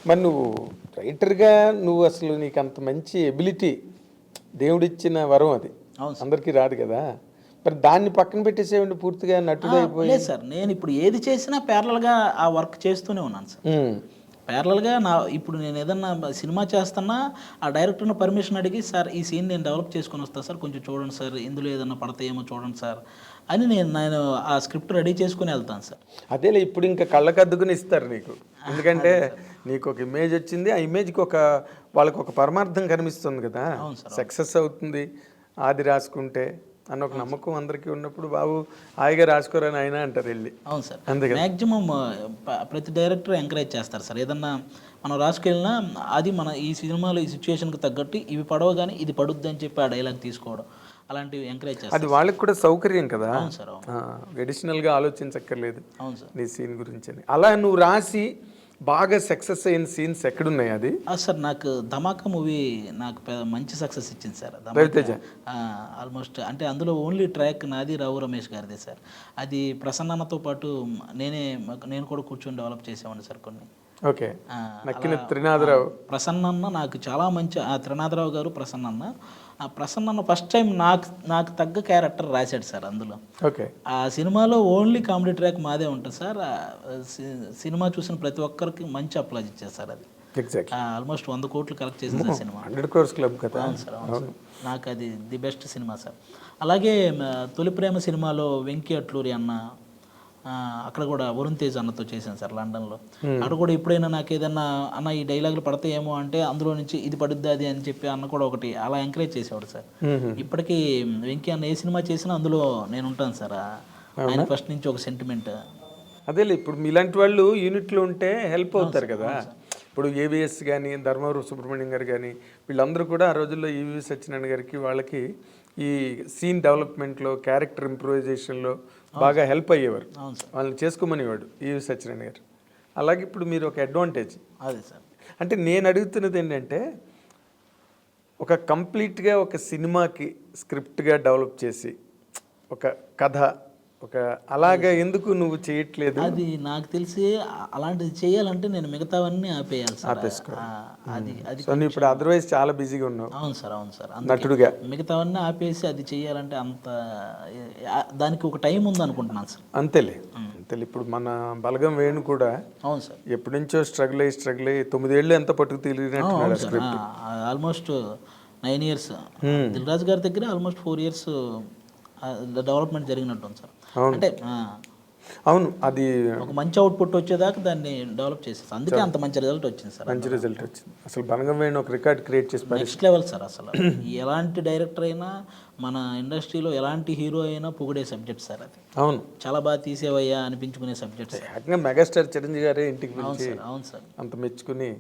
మరి నువ్వు రైటర్గా నువ్వు అసలు నీకు అంత మంచి ఎబిలిటీ దేవుడిచ్చిన వరం అది, అందరికీ రాదు కదా. మరి దాన్ని పక్కన పెట్టేసేవండి పూర్తిగా నటుడు అయిపోయి. లేదు సార్, నేను ఇప్పుడు ఏది చేసినా ప్యారలల్గా ఆ వర్క్ చేస్తూనే ఉన్నాను సార్. ప్యారలల్గా ఇప్పుడు నేను ఏదన్నా సినిమా చేస్తున్నా ఆ డైరెక్టర్ని పర్మిషన్ అడిగి, సార్ ఈ సీన్ నేను డెవలప్ చేసుకొని వస్తాను సార్, కొంచెం చూడండి సార్, ఇందులో ఏదన్నా పడతాయేమో చూడండి సార్ అని నేను ఆ స్క్రిప్ట్ రెడీ చేసుకుని వెళ్తాను సార్. అదేలే, ఇప్పుడు ఇంకా కళ్ళకద్దుకుని ఇస్తారు నీకు. ఎందుకంటే నీకు ఒక ఇమేజ్ వచ్చింది, ఆ ఇమేజ్కి వాళ్ళకి ఒక పరమార్థం కనిపిస్తుంది కదా, సక్సెస్ అవుతుంది ఆది రాసుకుంటే అన్న ఒక నమ్మకం అందరికీ ఉన్నప్పుడు, బాబు హాయిగా రాసుకోరని ఆయన అంటారు వెళ్ళి. అవును సార్, మ్యాక్సిమం ప్రతి డైరెక్టర్ ఎంకరేజ్ చేస్తారు సార్. ఏదన్నా మనం రాసుకెళ్ళినా అది మన ఈ సినిమాలో ఈ సిచ్యువేషన్కి తగ్గట్టు ఇవి పడవ కానీ ఇది పడుద్ది అని చెప్పి ఆ డైలాగ్ తీసుకోవడం, అలాంటివి ఎంకరేజ్ చేస్తారు. అది వాళ్ళకి కూడా సౌకర్యం కదా. అవును సార్, అడిషనల్గా ఆలోచించక్కర్లేదు. అవును సార్, నీ సీన్ గురించి అని. అలా నువ్వు రాసి బాగా సక్సెస్ అయిన సీన్స్ ఎక్కడున్నాయి? అది సార్ నాకు ధమాకా మూవీ నాకు మంచి సక్సెస్ ఇచ్చింది సార్. రవితేజ ఆల్మోస్ట్ అంటే అందులో ఓన్లీ ట్రాక్ నాది, రావు రమేష్ గారిదే సార్. అది ప్రసన్నతో పాటు నేను కూడా కూర్చొని డెవలప్ చేసేవాడిని సార్ కొన్ని. ఓకే, నక్కిన త్రినాథరావు ప్రసన్న నాకు చాలా మంచి, త్రినాథరావు గారు ప్రసన్న ప్రసన్న ఫస్ట్ టైం నాకు తగ్గ క్యారెక్టర్ రాశాడు సార్ అందులో. ఓకే, ఆ సినిమాలో ఓన్లీ కామెడీ ట్రాక్ మాదే ఉంటుంది సార్. సినిమా చూసిన ప్రతి ఒక్కరికి మంచి అప్లాజ్ ఇచ్చారు సార్. అది ఎగ్జాక్ట్లీ ఆల్మోస్ట్ 100 కోట్లు కలెక్ట్ చేసింది ఆ సినిమా. 100 crores క్లబ్ కదా. అవును సార్, అవును సార్. నాకు అది ది బెస్ట్ సినిమా సార్. అలాగే తొలి ప్రేమ సినిమాలో వెంకీ అట్లూరి అన్న, అక్కడ కూడా వరుణ్ తేజ్ అన్నతో చేశాను సార్ లండన్లో. అక్కడ కూడా ఎప్పుడైనా నాకు ఏదన్నా అన్న ఈ డైలాగులు పడతాయేమో అంటే అందులో నుంచి ఇది పడుద్ది అది అని చెప్పి అన్న కూడా ఒకటి అలా ఎంకరేజ్ చేసేవాడు సార్. ఇప్పటికీ వెంకీ అన్న ఏ సినిమా చేసినా అందులో నేను ఉంటాను సార్. ఆయన ఫస్ట్ నుంచి ఒక సెంటిమెంట్. అదేలే, ఇప్పుడు మీలాంటి వాళ్ళు యూనిట్లో ఉంటే హెల్ప్ అవుతారు కదా. ఇప్పుడు ఏవిఎస్ కానీ, ధర్మవరం సుబ్రహ్మణ్యం గారు కానీ, వీళ్ళందరూ కూడా ఆ రోజుల్లో ఈవి సత్యనారాయణ గారికి వాళ్ళకి ఈ సీన్ డెవలప్మెంట్లో, క్యారెక్టర్ ఇంప్రూవైజేషన్లో బాగా హెల్ప్ అయ్యేవారు. వాళ్ళని చేసుకోమనేవాడు ఈవి సత్యనారాయణ గారు. అలాగే ఇప్పుడు మీరు ఒక అడ్వాంటేజ్. అదే సార్. అంటే నేను అడుగుతున్నది ఏంటంటే, ఒక కంప్లీట్గా ఒక సినిమాకి స్క్రిప్ట్గా డెవలప్ చేసి ఒక కథ ఒక అలాగా ఎందుకు నువ్వు చేయట్లేదు? అది నాకు తెలిసి అలాంటిది చేయాలంటే నేను మిగతావన్నీ ఆపేయాలి సార్. అది అది ఇప్పుడు అదర్వైజ్ చాలా బిజీగా ఉన్నావు. అవును సార్, అవును సార్. నటుడుగా మిగతావన్నీ ఆపేసి అది చేయాలంటే అంత దానికి ఒక టైం ఉంది అనుకుంటున్నాను సార్. అంతేలే. ఇప్పుడు మన బలగం వేణు కూడా అవును సార్ ఎప్పటి నుంచో స్ట్రగుల్ అయ్యి 9 ఏళ్ళు ఎంత పట్టుకు తెలియనట్టు ఆల్మోస్ట్ 9 years. దిల్ రాజు గారి దగ్గర ఆల్మోస్ట్ 4 years డెవలప్మెంట్ జరిగినట్టు సార్. అంటే అవును, అది ఒక మంచి అవుట్పుట్ వచ్చేదాకా దాన్ని డెవలప్ చేసేసి అందుకే అంత మంచి రిజల్ట్ వచ్చింది సార్. మంచి రిజల్ట్ వచ్చింది. అసలు బలగం వేణు ఒక రికార్డ్ క్రియేట్ చేసి నెక్స్ట్ లెవెల్ సార్. అసలు ఎలాంటి డైరెక్టర్ అయినా మన ఇండస్ట్రీలో ఎలాంటి హీరో అయినా పొగిడే సబ్జెక్ట్ సార్ అది. అవును, చాలా బాగా తీసేవయ్యా అనిపించుకునే సబ్జెక్ట్. మెగాస్టార్ చిరంజీవి గారే ఇంటికి పిలిచి అవును సార్ అంత మెచ్చుకుని.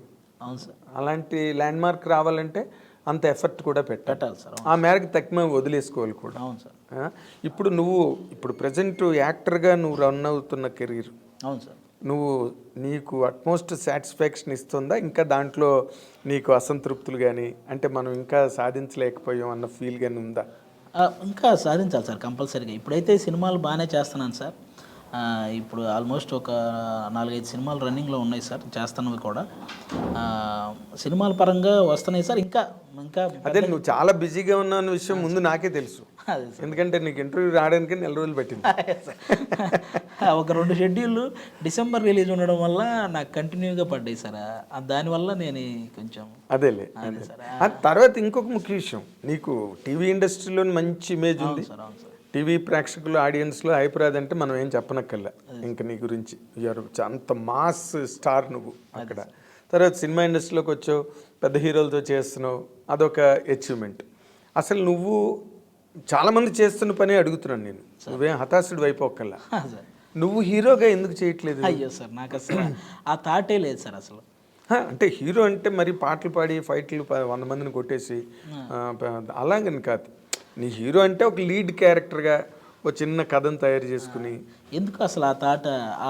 అవును సార్. అలాంటి ల్యాండ్ మార్క్ రావాలంటే అంత ఎఫర్ట్ కూడా పెట్టాలి సార్. ఆ మేరకు తక్కువ వదిలేసుకోవాలి కూడా. అవును సార్. ఇప్పుడు ప్రజెంట్ యాక్టర్గా నువ్వు రన్ అవుతున్న కెరీర్, అవును సార్, నీకు అట్మోస్ట్ సాటిస్ఫాక్షన్ ఇస్తుందా? ఇంకా దాంట్లో నీకు అసంతృప్తులు కానీ, అంటే మనం ఇంకా సాధించలేకపోయాం అన్న ఫీల్ కానీ ఉందా? ఇంకా సాధించాలి సార్ కంపల్సరీగా. ఇప్పుడైతే సినిమాలు బాగానే చేస్తున్నాను సార్. ఇప్పుడు ఆల్మోస్ట్ ఒక 4-5 సినిమాలు రన్నింగ్లో ఉన్నాయి సార్, చేస్తున్నవి కూడా. సినిమాల పరంగా వస్తున్నాయి సార్. ఇంకా ఇంకా అదే నువ్వు చాలా బిజీగా ఉన్నావు అన్న విషయం ముందు నాకే తెలుసు. ఎందుకంటే నీకు ఇంటర్వ్యూ రావడానికి 4 రోజులు పట్టింది. ఒక 2 షెడ్యూల్ డిసెంబర్ రిలీజ్ ఉండడం వల్ల నాకు కంటిన్యూగా పడ్డాయి సార్. దానివల్ల నేను కొంచెం అదేలే. తర్వాత ఇంకొక ముఖ్య విషయం, నీకు టీవీ ఇండస్ట్రీలో మంచి ఇమేజ్ ఉంది. టీవీ ప్రేక్షకులు ఆడియన్స్లో అభిప్రాయం అంటే మనం ఏం చెప్పనక్కర్లే ఇంకా నీ గురించి. అంత మాస్ స్టార్ నువ్వు అక్కడ. తర్వాత సినిమా ఇండస్ట్రీలోకి వచ్చావు, పెద్ద హీరోలతో చేస్తున్నావు, అదొక అచీవ్మెంట్. అసలు నువ్వు చాలామంది చేస్తున్న పని అడుగుతున్నాను నేను, నువ్వేం హతాశుడు అయిపోకల్లా. నువ్వు హీరోగా ఎందుకు చేయట్లేదు? అయ్యో సార్, నాకు అసలు ఆ థాటే లేదు సార్ అసలు. అంటే హీరో అంటే మరి పాటలు పాడి ఫైట్లు 100 మందిని కొట్టేసి అలాగని కాదు. నీ హీరో అంటే ఒక లీడ్ క్యారెక్టర్గా ఒక చిన్న కథను తయారు చేసుకుని. ఎందుకు అసలు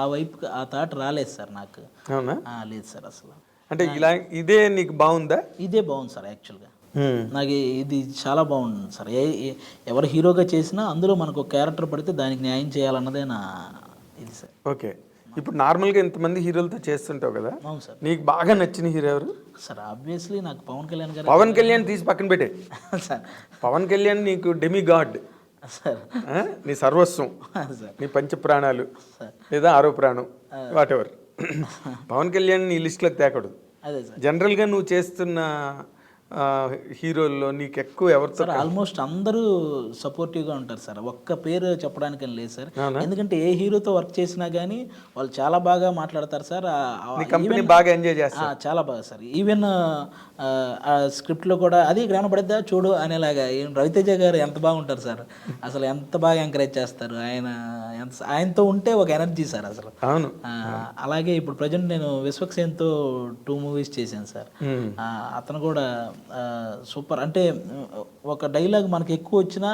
ఆ వైపు ఆ థాట్ రాలేదు సార్ నాకు. అవునా? లేదు సార్ అసలు. అంటే ఇలా ఇదే నీకు బాగుందా? ఇదే బాగుంది సార్ యాక్చువల్గా. నాకు ఇది చాలా బాగుంది సార్. ఎవరు హీరోగా చేసినా అందులో మనకు ఒక క్యారెక్టర్ పడితే దానికి న్యాయం చేయాలన్నదే నా ఇది సార్. ఓకే. ఇప్పుడు నార్మల్గా ఇంతమంది హీరోలతో చేస్తుంటావు కదా. అవును సార్. నీకు బాగా నచ్చిన హీరో ఎవరు? సార్ ఆబ్వియస్లీ నాకు పవన్ కళ్యాణ్ గారు. పవన్ కళ్యాణ్ తీసి పక్కన పెట్టే సార్. పవన్ కళ్యాణ్ నీకు డెమి గాడ్ సార్, నీ సర్వస్వం, నీ పంచ ప్రాణాలు లేదా 6వ ప్రాణం, వాట్ ఎవర్. పవన్ కళ్యాణ్ నీ లిస్టులోకి తేకూడదు. అదే సార్. జనరల్గా నువ్వు చేస్తున్న హీరోల్లో నీకు ఎక్కువ ఎవరితో? సార్ ఆల్మోస్ట్ అందరూ సపోర్టివ్గా ఉంటారు సార్, ఒక్క పేరు చెప్పడానికి లేదు సార్. ఎందుకంటే ఏ హీరోతో వర్క్ చేసినా కానీ వాళ్ళు చాలా బాగా మాట్లాడతారు సార్. కంపెనీ బాగా ఎంజాయ్ చేస్తారు. చాలా బాగా సార్. ఈవెన్ ఆ స్క్రిప్ట్లో కూడా అది కనపడద్దా చూడు అనేలాగా రవితేజ గారు ఎంత బాగుంటారు సార్. అసలు ఎంత బాగా ఎంకరేజ్ చేస్తారు ఆయనతో ఉంటే ఒక ఎనర్జీ సార్ అసలు. అవును. అలాగే ఇప్పుడు ప్రజెంట్ నేను విశ్వక్సేన్తో 2 movies చేశాను సార్. అతను కూడా సూపర్. అంటే ఒక డైలాగ్ మనకి ఎక్కువ వచ్చినా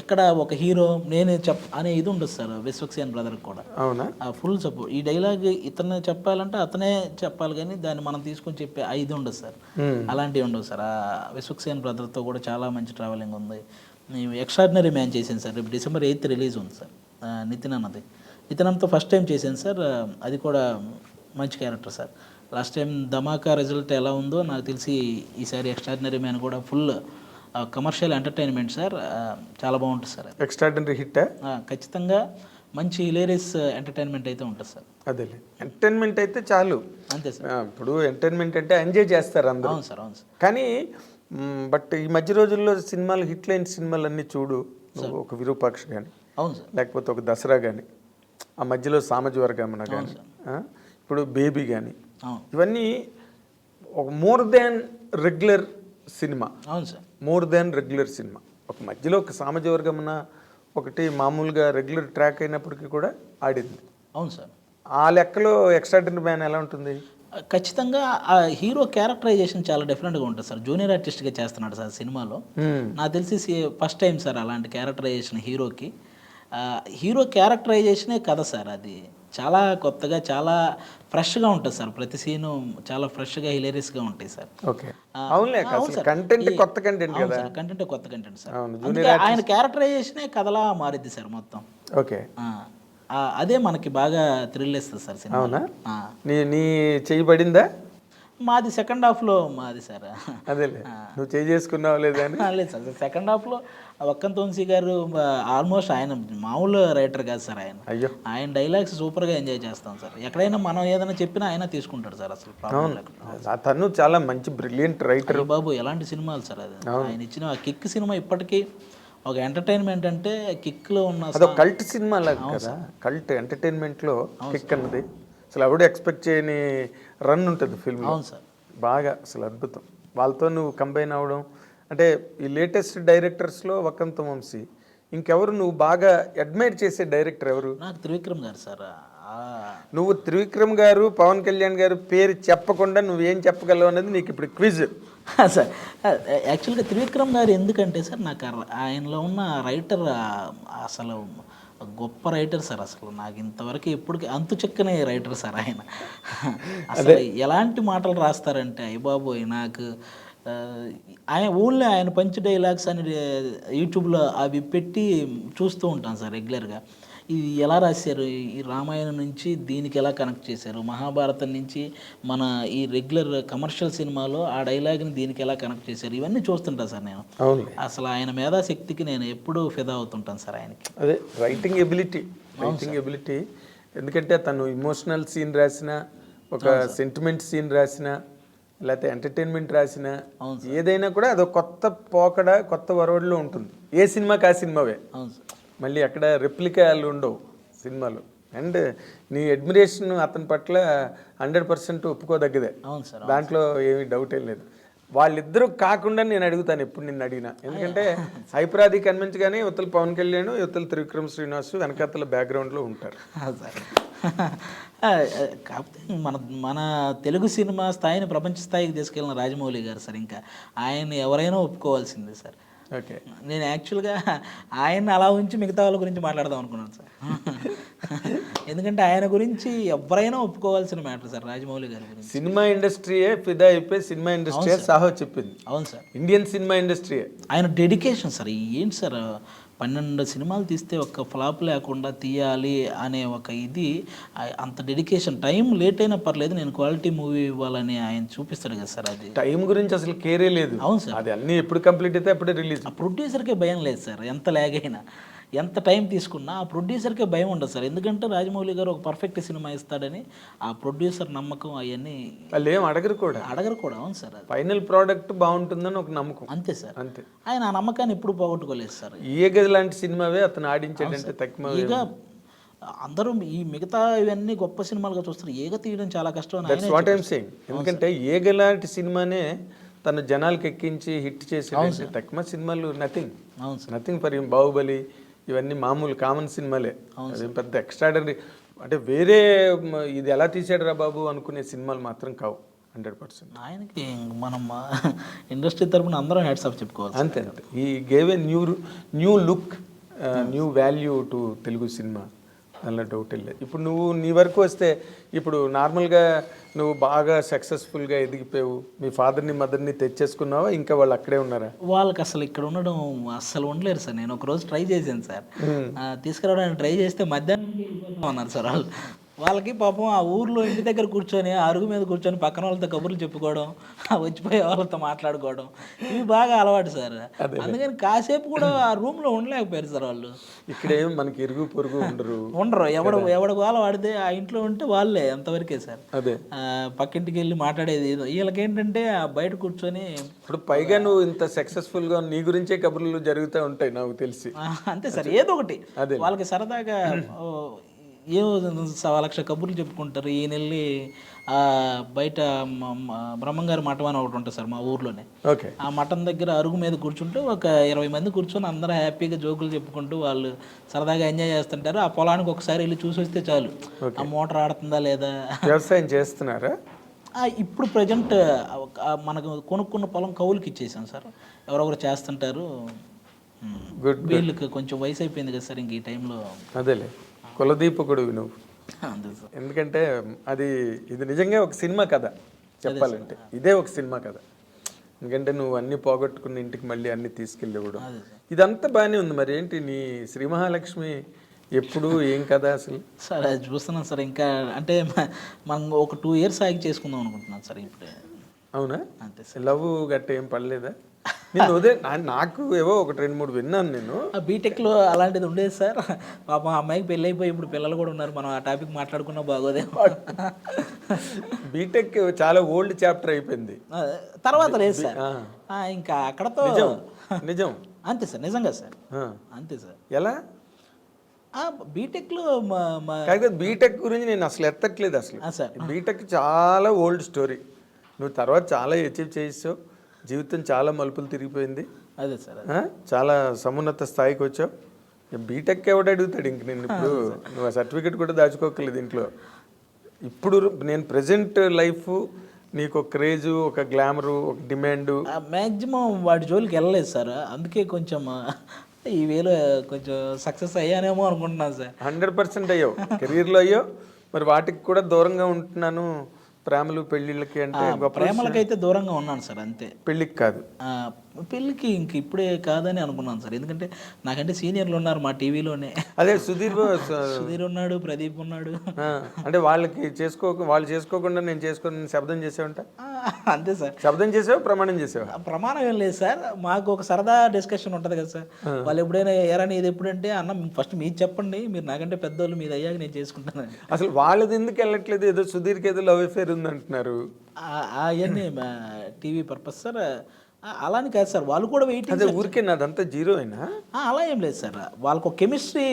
ఎక్కడ ఒక హీరో నేనే అనే ఇది ఉండదు సార్ విశ్వక్సేన్ బ్రదర్కి కూడా. అవునా? Full support. ఈ డైలాగ్ ఇతనే చెప్పాలంటే అతనే చెప్పాలి కానీ దాన్ని మనం తీసుకొని చెప్పే ఇది ఉండదు సార్. అలాంటివి ఉండవు సార్. విశ్వక్సేన్ బ్రదర్తో కూడా చాలా మంచి ట్రావెలింగ్ ఉంది. ఎక్స్ట్రాడినరీ మ్యాన్ చేశాను సార్. రేపు December 8th రిలీజ్ ఉంది సార్. నితిన్ అన్నతో ఫస్ట్ టైం చేశాను సార్. అది కూడా మంచి క్యారెక్టర్ సార్. లాస్ట్ టైం ధమాకా రిజల్ట్ ఎలా ఉందో నాకు తెలిసి ఈసారి ఎక్స్ట్రాడినరీ మ్యాన్ కూడా ఫుల్ కమర్షియల్ ఎంటర్టైన్మెంట్ సార్. చాలా బాగుంటుంది సార్. ఎక్స్ట్రాడినరీ హిట్ ఖచ్చితంగా. మంచి హిలేరియస్ ఎంటర్టైన్మెంట్ అయితే ఉంటుంది సార్. అదేలే, ఎంటర్టైన్మెంట్ అయితే చాలు. అంతే సార్. ఇప్పుడు ఎంటర్టైన్మెంట్ అంటే ఎంజాయ్ చేస్తారు అందరూ. అవును సార్, అవును సార్. కానీ బట్ ఈ మధ్య రోజుల్లో సినిమాలు హిట్ లైన్ సినిమాలు అన్నీ చూడు, నువ్వు ఒక విరూపాక్ష కానీ, అవును సార్, లేకపోతే ఒక దసరా కానీ, ఆ మధ్యలో సామజవర్గమన కానీ, ఇప్పుడు బేబీ కానీ, ఇవన్నీ ఒక మోర్ దాన్ రెగ్యులర్ సినిమా. అవును sir, more than regular cinema. ఒక మధ్యలో ఒక సామజవర్గమన ఒకటి మామూలుగా రెగ్యులర్ ట్రాక్ అయినప్పటికీ కూడా ఆడింది. అవును సార్. ఆ లెక్కలో ఎక్స్ట్రాడినరీ మ్యాన్ ఎలా ఉంటుంది? ఖచ్చితంగా ఆ హీరో క్యారెక్టరైజేషన్ చాలా డిఫరెంట్గా ఉంటుంది సార్. జూనియర్ ఆర్టిస్ట్గా చేస్తున్నాడు సార్ సినిమాలో. నాకు తెలిసి ఫస్ట్ టైం సార్ అలాంటి క్యారెక్టరైజేషన్ హీరోకి. హీరో క్యారెక్టరైజేషనే కథ సార్, అది చాలా కొత్తగా చాలా ఫ్రెష్గా ఉంటుంది సార్. ప్రతి సీను చాలా ఫ్రెష్గా హిలేరియస్గా ఉంటాయి సార్. ఓకే, అవునులే, కంటెంట్ కొత్త కంటెంట్ కదా. కంటెంట్ కొత్త కంటెంట్ సార్. అందుకే ఆయన క్యారెక్టరైజేషనే కథలా మారిద్ది సార్ మొత్తం. ఓకే, అదే మనకి బాగా థ్రిల్ ఇస్తుంది సార్ సినిమా. అవునా? నీ చేయబడిందా? మాది సెకండ్ హాఫ్లో మాది సార్. అదేలే, నువ్వు చేసుకున్నావు లేదా? లేదు సార్, సెకండ్ హాఫ్లో వక్కంత్ వంశీ గారు ఆల్మోస్ట్ ఆయన మామూలు రైటర్ కాదు సార్. ఆయన అయ్యో, ఆయన డైలాగ్స్ సూపర్గా ఎంజాయ్ చేస్తాం సార్. ఎక్కడైనా మనం ఏదైనా చెప్పినా ఆయన తీసుకుంటాడు సార్. అసలు తను చాలా మంచి బ్రిలియంట్ రైటర్ బాబు. ఎలాంటి సినిమాలు సార్ అది. ఆయన ఇచ్చిన ఆ కిక్ సినిమా ఇప్పటికీ ఒక ఎంటర్టైన్మెంట్ అంటే కిక్లో ఉన్న అదొక కల్ట్ సినిమా లాగా కదా. కల్ట్ ఎంటర్టైన్మెంట్లో కిక్ అన్నది అసలు ఎవడు ఎక్స్పెక్ట్ చేయని రన్ ఉంటుంది ఫిల్మ్. అవును సార్, బాగా అసలు అద్భుతం. వాళ్ళతో నువ్వు కంబైన్ అవ్వడం అంటే ఈ లేటెస్ట్ డైరెక్టర్స్లో వక్కంత్ వంశీ. ఇంకెవరు నువ్వు బాగా అడ్మైర్ చేసే డైరెక్టర్ ఎవరు? నాకు త్రివిక్రమ్ గారు సార్. నువ్వు త్రివిక్రమ్ గారు, పవన్ కళ్యాణ్ గారు పేరు చెప్పకుండా నువ్వేం చెప్పగలవు అనేది నీకు ఇప్పుడు క్విజ్ సార్. యాక్చువల్గా త్రివిక్రమ్ గారు ఎందుకంటే సార్ నాకు ఆయనలో ఉన్న రైటర్ అసలు గొప్ప రైటర్ సార్. అసలు నాకు ఇంతవరకు ఎప్పటికీ అంతు చెక్కనే రైటర్ సార్ ఆయన. అసలు ఎలాంటి మాటలు రాస్తారంటే అయ్య బాబోయ్. నాకు ఆయన ఓన్లీ ఆయన పంచ్ డైలాగ్స్ అని యూట్యూబ్లో అవి పెట్టి చూస్తూ ఉంటాను సార్ రెగ్యులర్గా. ఇది ఎలా రాశారు, ఈ రామాయణం నుంచి దీనికి ఎలా కనెక్ట్ చేశారు, మహాభారతం నుంచి మన ఈ రెగ్యులర్ కమర్షియల్ సినిమాలో ఆ డైలాగ్ని దీనికి ఎలా కనెక్ట్ చేశారు, ఇవన్నీ చూస్తుంటాను సార్ నేను. అసలు ఆయన మేధాశక్తికి నేను ఎప్పుడూ ఫిదా అవుతుంటాను సార్ ఆయనకి. అదే రైటింగ్ ఎబిలిటీ. ఎందుకంటే తను ఇమోషనల్ సీన్ రాసిన, ఒక సెంటిమెంట్ సీన్ రాసిన, లేకపోతే ఎంటర్టైన్మెంట్ రాసిన, ఏదైనా కూడా అదొక కొత్త పోకడ, కొత్త వరవడిలో ఉంటుంది. ఏ సినిమాకి ఆ సినిమావే. అవును సార్. మళ్ళీ అక్కడ రెప్లికాలు ఉండవు సినిమాలు. అండ్ నీ అడ్మిరేషన్ అతని పట్ల 100% ఒప్పుకోదగ్గదే. అవును సార్, దాంట్లో ఏమీ డౌట్ ఏం లేదు. వాళ్ళిద్దరూ కాకుండా నేను అడుగుతాను ఎప్పుడు నిన్ను అడిగినా. ఎందుకంటే హైపరాది కనిపించగానే యువతల పవన్ కళ్యాణ్, యువతల త్రివిక్రమ్ శ్రీనివాస్ వెనకాతల బ్యాక్గ్రౌండ్లో ఉంటారు సార్. కాకపోతే మన తెలుగు సినిమా స్థాయిని ప్రపంచ స్థాయికి తీసుకెళ్ళిన రాజమౌళి గారు సార్. ఇంకా ఆయన ఎవరైనా ఒప్పుకోవాల్సిందే సార్. ఓకే, నేను యాక్చువల్గా ఆయన అలా ఉంచి మిగతా వాళ్ళ గురించి మాట్లాడదాం అనుకున్నాను సార్. ఎందుకంటే ఆయన గురించి ఎవరైనా ఒప్పుకోవాల్సిన మ్యాటర్ సార్ రాజమౌళి గారి గురించి. సినిమా ఇండస్ట్రీయే ఫిదా అయిపోయి సినిమా ఇండస్ట్రీ సాహో చెప్పింది. అవును సార్, ఇండియన్ సినిమా ఇండస్ట్రీయే. ఆయన డెడికేషన్ సార్. ఏంటి సార్ 12 సినిమాలు తీస్తే ఒక్క ఫ్లాప్ లేకుండా తీయాలి అనే ఒక ఇది, అంత డెడికేషన్. టైం లేట్ అయినా పర్లేదు, నేను క్వాలిటీ మూవీ ఇవ్వాలని ఆయన చూపిస్తాడు కదా సార్. అది టైం గురించి అసలు కేరే లేదు. అవును సార్, అది అన్నీ ఎప్పుడు కంప్లీట్ అయితే అప్పుడే రిలీజ్. ఆ ప్రొడ్యూసర్కే భయం లేదు సార్. ఎంత లాగ్ అయినా, ఎంత టైం తీసుకున్నా ఆ ప్రొడ్యూసర్కే భయం ఉండదు సార్. ఎందుకంటే రాజమౌళి గారు ఒక పర్ఫెక్ట్ సినిమా ఇస్తాడని ఆ ప్రొడ్యూసర్ నమ్మకం, అవన్నీ వాళ్ళు ఏం అడగరు కూడా. అవును సార్, ఫైనల్ ప్రోడక్ట్ బాగుంటుందని ఒక నమ్మకం. అంతే సార్, అంతే. ఆయన ఆ నమ్మకాన్ని ఎప్పుడు పోగొట్టుకోలేదు సార్. ఈగ లాంటి సినిమావే అతను ఆడించాడంటే తక్కువ. ఈగ అందరూ ఈ మిగతా ఇవన్నీ గొప్ప సినిమాలుగా చూస్తారు, ఈగ తీయడం చాలా కష్టం. That's what I'm saying. ఎందుకంటే ఈగ లాంటి సినిమానే తన జనాలకు ఎక్కించి హిట్ చేసి తక్కువ సినిమాలు నథింగ్ ఫర్ బాహుబలి ఇవన్నీ మామూలు కామన్ సినిమాలే. అదేం పెద్ద ఎక్స్ట్రాడనరీ అంటే వేరే ఇది ఎలా తీసాడు రా బాబు అనుకునే సినిమాలు మాత్రం కావు 100%. ఆయనకి మనం ఇండస్ట్రీ తరపున అందరం హ్యాట్స్ ఆఫ్ చెప్పుకోవాలి. అంతే. ఈ gave a new look, new value to Telugu cinema, అలా డౌట్ లేదు. ఇప్పుడు నువ్వు నీ వరకు వస్తే ఇప్పుడు నార్మల్గా నువ్వు బాగా సక్సెస్ఫుల్గా ఎదిగిపోయావు, మీ ఫాదర్ని మదర్ని తెచ్చేసుకున్నావా, ఇంకా వాళ్ళు అక్కడే ఉన్నారా? వాళ్ళకి అసలు ఇక్కడ ఉండడం అస్సలు ఉండలేరు సార్. నేను ఒకరోజు ట్రై చేశాను సార్, తీసుకురావడానికి ట్రై చేస్తే మధ్యాహ్నం అన్నారు సార్ వాళ్ళు. వాళ్ళకి పాపం ఆ ఊర్లో ఇంటి దగ్గర కూర్చొని ఆ అరుగు మీద కూర్చొని పక్కన వాళ్ళతో కబుర్లు చెప్పుకోవడం, ఆ వచ్చిపోయే వాళ్ళతో మాట్లాడుకోవడం ఇవి బాగా అలవాటు సార్. అందుకని కాసేపు కూడా ఆ రూమ్లో ఉండలేకపోయారు సార్ వాళ్ళు. ఇక్కడేం మనకి ఇరుగు పొరుగు ఉండరు. ఎవడ వాళ్ళ వాడితే ఆ ఇంట్లో ఉంటే వాళ్ళే అంతవరకే సార్. అదే పక్కింటికి వెళ్ళి మాట్లాడేది వీళ్ళకి ఏంటంటే బయట కూర్చొని ఇప్పుడు పైగా నువ్వు ఇంత సక్సెస్ఫుల్గా నీ గురించే కబుర్లు జరుగుతూ ఉంటాయి నాకు తెలిసి. అంతే సార్, ఏదో ఒకటి వాళ్ళకి సరదాగా ఏమో 1,00,000 కబుర్లు చెప్పుకుంటారు. ఈ నెల్లి బయట బ్రహ్మంగారి మఠం అని ఒకటి ఉంటుంది సార్ మా ఊర్లోనే. ఓకే. ఆ మఠం దగ్గర అరుగు మీద కూర్చుంటూ ఒక 20 మంది కూర్చొని అందరూ హ్యాపీగా జోకులు చెప్పుకుంటూ వాళ్ళు సరదాగా ఎంజాయ్ చేస్తుంటారు. ఆ పొలానికి ఒకసారి వెళ్ళి చూసి వస్తే చాలు, ఆ మోటార్ ఆడుతుందా లేదా. వ్యవసాయం చేస్తున్నారా? ఇప్పుడు ప్రజెంట్ మనకు కొనుక్కున్న పొలం కౌలుకి ఇచ్చేసాం సార్, ఎవరొకరు చేస్తుంటారు. వీళ్ళకి కొంచెం వయసు అయిపోయింది కదా సార్ ఇంక ఈ టైంలో. అదేలే, కులదీపకుడివి నువ్వు. అంతే సార్. ఎందుకంటే ఇది నిజంగా ఒక సినిమా కథ చెప్పాలంటే, ఇదే ఒక సినిమా కథ. ఎందుకంటే నువ్వు అన్ని పోగొట్టుకున్న ఇంటికి మళ్ళీ అన్ని తీసుకెళ్ళేవాడు, ఇదంతా బాగానే ఉంది. మరి ఏంటి నీ శ్రీ మహాలక్ష్మి ఎప్పుడు ఏం కదా అసలు? సార్ అది చూస్తున్నాం సార్, ఇంకా అంటే మనం ఒక 2 years ఆగి చేసుకుందాం అనుకుంటున్నాను సార్ ఇప్పుడే. అవునా? అంతే సార్. లవ్ గట్ట ఏం పడలేదా? నేను నాకు ఏవో 1-2-3 విన్నాను నేను. బీటెక్లో అలాంటిది ఉండేది సార్. పాపం అమ్మాయికి పెళ్ళి అయిపోయి ఇప్పుడు పిల్లలు కూడా ఉన్నారు, మనం ఆ టాపిక్ మాట్లాడుకున్నా బాగోదేమో. బీటెక్ చాలా ఓల్డ్ చాప్టర్ అయిపోయింది, తర్వాత లేదు సార్. ఇంకా అక్కడతో నిజం. అంతే సార్, నిజంగా సార్. అంతే సార్. ఎలా బీటెక్లో బీటెక్ గురించి నేను అసలు ఎత్తట్లేదు అసలు. బీటెక్ చాలా ఓల్డ్ స్టోరీ. నువ్వు తర్వాత చాలా అచీవ్ చేసావు, జీవితం చాలా మలుపులు తిరిగిపోయింది. అదే సార్, చాలా సమున్నత స్థాయికి వచ్చావు. బీటెక్ ఎవడు అడుగుతాడు ఇంక నేను? ఇప్పుడు నువ్వు ఆ సర్టిఫికెట్ కూడా దాచుకోకలేదు ఇంట్లో. ఇప్పుడు నేను ప్రజెంట్ లైఫ్ నీకు ఒక క్రేజు, ఒక గ్లామరు, ఒక డిమాండు, మ్యాక్సిమం వాటి జోలికి వెళ్ళలేదు సార్. అందుకే కొంచెం ఈ వేలో కొంచెం సక్సెస్ అయ్యానేమో అనుకుంటున్నాను సార్. 100% అయ్యావు, కెరీర్లో అయ్యావు. మరి వాటికి కూడా దూరంగా ఉంటున్నాను, ప్రేమలు పెళ్ళిళ్ళకి అంటే. ప్రేమలకైతే దూరంగా ఉన్నాను సార్, అంతే. పెళ్ళికి కాదు, పెళ్ళికి ఇంక ఇప్పుడే కాదని అనుకున్నాను సార్. ఎందుకంటే నాకంటే సీనియర్లు ఉన్నారు మా టీవీలోనే. అదే సుధీర్ ఉన్నాడు, ప్రదీప్ ఉన్నాడు. అంటే వాళ్ళు చేసుకోకుండా నేను చేసుకొని శబ్దం చేసేవంట. అంతే సార్. శబ్దం చేసావు, ప్రమాణం చేసావు? ప్రమాణం ఏం లేదు సార్, మాకు ఒక సరదా డిస్కషన్ ఉంటుంది కదా సార్. వాళ్ళు ఎప్పుడైనా ఏరని ఇది ఎప్పుడంటే అన్న ఫస్ట్ మీరు చెప్పండి, మీరు నాకంటే పెద్దోళ్ళు, మీది అయ్యాక నేను చేసుకుంటాను. అసలు వాళ్ళది ఎందుకు వెళ్ళట్లేదు? ఏదో సుధీర్కి ఏదో లవ్ అఫేర్ ఉంది అంటున్నారు. అవన్నీ టీవీ పర్పస్ సార్. అలాని కాదు సార్, వాళ్ళు కూడా వెయిటింగ్. అదే ఊరికే నాదంతా జీరో అయినా అలా ఏం లేదు సార్. వాళ్ళకు ఒక కెమిస్ట్రీ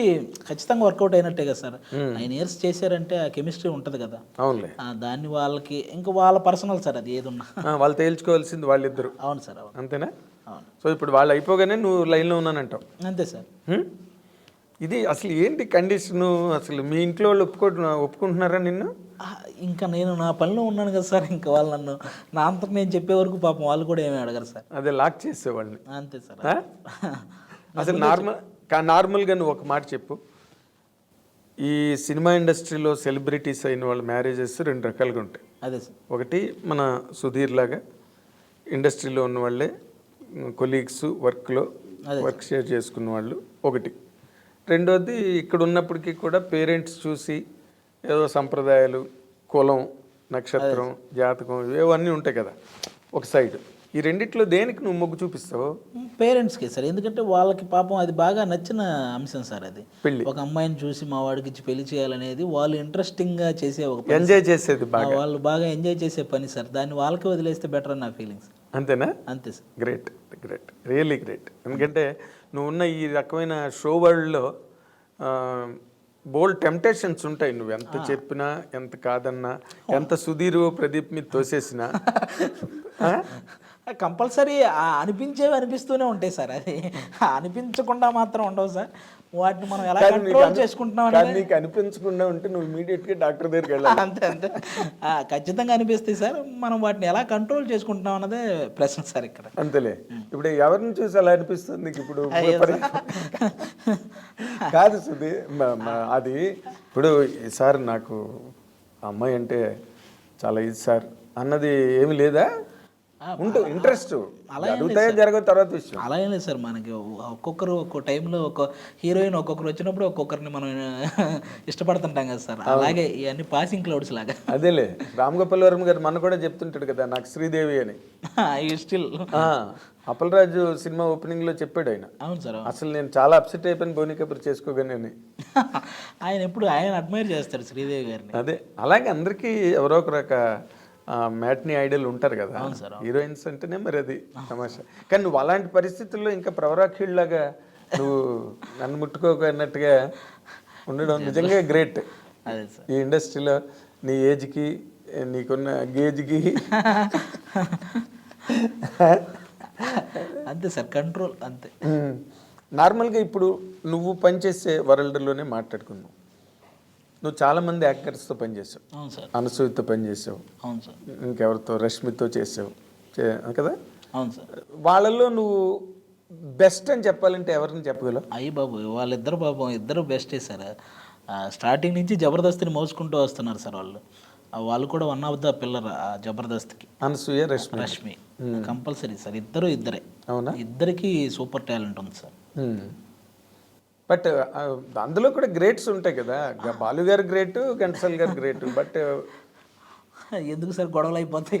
ఖచ్చితంగా వర్కౌట్ అయినట్టే కదా సార్. 9 years చేశారంటే ఆ కెమిస్ట్రీ ఉంటుంది కదా. అవునులే. దాన్ని వాళ్ళకి ఇంకా వాళ్ళ పర్సనల్ సార్, అది ఏదున్నా వాళ్ళు తేల్చుకోవాల్సింది వాళ్ళిద్దరు. అవును సార్, అవును. అంతేనా? అవును. సో ఇప్పుడు వాళ్ళు అయిపోగానే నువ్వు లైన్లో ఉన్నానంటావు? అంతే సార్. ఇది అసలు ఏంటి కండిషను? అసలు మీ ఇంట్లో వాళ్ళు ఒప్పుకుంటున్నారా నిన్ను? ఇంకా నేను నా పనిలో ఉన్నాను కదా సార్, ఇంకా వాళ్ళు నన్ను నా అంతకు నేను చెప్పే వరకు పాపం వాళ్ళు కూడా ఏమీ అడగరు సార్. అదే లాక్ చేసేవాళ్ళని. అంతే సార్. అసలు నార్మల్గా నువ్వు ఒక మాట చెప్పు. ఈ సినిమా ఇండస్ట్రీలో సెలబ్రిటీస్ అయిన వాళ్ళ మ్యారేజెస్ 2 రకాలుగా ఉంటాయి. అదే సార్. ఒకటి మన సుధీర్ లాగా ఇండస్ట్రీలో ఉన్న వాళ్ళే కొలీగ్స్, వర్క్ షేర్ చేసుకున్న వాళ్ళు ఒకటి. రెండోది ఇక్కడ ఉన్నప్పటికీ కూడా పేరెంట్స్ చూసి ఏదో సంప్రదాయాలు, కులం, నక్షత్రం, జాతకం ఇవన్నీ ఉంటాయి కదా ఒక సైడ్. ఈ రెండిట్లో దేనికి నువ్వు మొగ్గు చూపిస్తావు? పేరెంట్స్కి సార్. ఎందుకంటే వాళ్ళకి పాపం అది బాగా నచ్చిన అంశం సార్. అది పెళ్ళి, ఒక అమ్మాయిని చూసి మా వాడికి ఇచ్చి పెళ్లి చేయాలనేది వాళ్ళు ఇంట్రెస్టింగ్గా చేసే ఒక ఎంజాయ్ చేసేది, వాళ్ళు బాగా ఎంజాయ్ చేసే పని సార్. దాన్ని వాళ్ళకి వదిలేస్తే బెటర్ అని నా ఫీలింగ్స్. అంతేనా? అంతే సార్. Great, really great. ఎందుకంటే నువ్వు ఉన్న ఈ రకమైన షో వరల్డ్లో బోల్డ్ టెంప్టేషన్స్ ఉంటాయి. నువ్వు ఎంత చెప్పినా, ఎంత కాదన్నా, ఎంత సుధీర్ ప్రదీప్ మీద తోసేసినా కంపల్సరీ అనిపించేవి అనిపిస్తూనే ఉంటాయి సార్. అది అనిపించకుండా మాత్రం ఉండవు సార్. వాటిని మనం ఎలా కంట్రోల్ చేసుకుంటున్నాం అంటే నీకు అనిపించకుండా ఉంటే నువ్వు ఇమీడియట్గా డాక్టర్ దగ్గరికి వెళ్ళాలి. అంతే ఖచ్చితంగా అనిపిస్తాయి సార్. మనం వాటిని ఎలా కంట్రోల్ చేసుకుంటున్నాం అన్నదే ప్రశ్న సార్ ఇక్కడ. అంతేలే. ఇప్పుడు ఎవరిని చూసి అలా అనిపిస్తుంది నీకు ఇప్పుడు? కాదు సుధీ, అది ఇప్పుడు సార్ నాకు అమ్మాయి అంటే చాలా ఇది సార్ అన్నది ఏమి లేదా? ఇంట్రెస్ట్ జరుగుతాయో జరగవు తర్వాత విషయం. అలా ఏం లేదు సార్, మనకి ఒక్కొక్కరు ఒక్కో టైంలో ఒక్కో హీరోయిన్ ఒక్కొక్కరు వచ్చినప్పుడు ఒక్కొక్కరిని మనం ఇష్టపడుతుంటాం కదా సార్, అలాగే ఇవన్నీ పాసింగ్ క్లౌడ్స్ లాగా. అదేలే రామ్ గోపాల్ వర్మ గారు మన కూడా చెప్తుంటాడు కదా నాకు శ్రీదేవి అని. స్టిల్ అప్పలరాజు సినిమా ఓపెనింగ్ లో చెప్పాడు ఆయన. అవును సార్. అసలు నేను చాలా అప్సెట్ అయిపోయిన బోని కబుర్ చేసుకోగానే. ఆయన ఎప్పుడు ఆయన అడ్మైర్ చేస్తాడు శ్రీదేవి గారిని. అదే అలాగే అందరికీ ఎవరో ఒక రక మ్యాట్ని ఐడల్ ఉంటారు కదా హీరోయిన్స్ అంటేనే, మరి అది తమాషా. కానీ నువ్వు అలాంటి పరిస్థితుల్లో ఇంకా ప్రవరాఖీళ్ళలాగా నువ్వు నన్ను ముట్టుకోకన్నట్టుగా ఉండడం నిజంగా గ్రేట్. అదే సార్, ఈ ఇండస్ట్రీలో నీ ఏజ్కి నీకున్న గేజ్కి అంతే సార్, కంట్రోల్ అంతే. నార్మల్గా ఇప్పుడు నువ్వు పనిచేసే వరల్డ్లోనే మాట్లాడుకున్నావు. నువ్వు చాలామంది యాక్టర్స్తో పనిచేసావు. అవును సార్. అనసూయతో పనిచేసావు. అవును సార్. ఇంకెవరితో, రష్మితో చేసావు కదా. అవును సార్. వాళ్ళల్లో నువ్వు బెస్ట్ అని చెప్పాలంటే ఎవరిని చెప్పగలవు? అయ్యి బాబు, వాళ్ళిద్దరు బాబు ఇద్దరు బెస్టే సార్. స్టార్టింగ్ నుంచి జబర్దస్త్ని మోసుకుంటూ వస్తున్నారు సార్ వాళ్ళు. వాళ్ళు కూడా వన్ ఆఫ్ ద పిల్లర్ జబర్దస్త్కి. అనసూయ, రష్మి కంపల్సరీ సార్, ఇద్దరే. అవునా? ఇద్దరికి సూపర్ టాలెంట్ ఉంది సార్. బట్ అందులో కూడా గ్రేట్స్ ఉంటాయి కదా. బాలు గారు గ్రేట్, ఘంటసాల గారు గ్రేట్. బట్ ఎందుకు సార్ గొడవలు అయిపోతాయి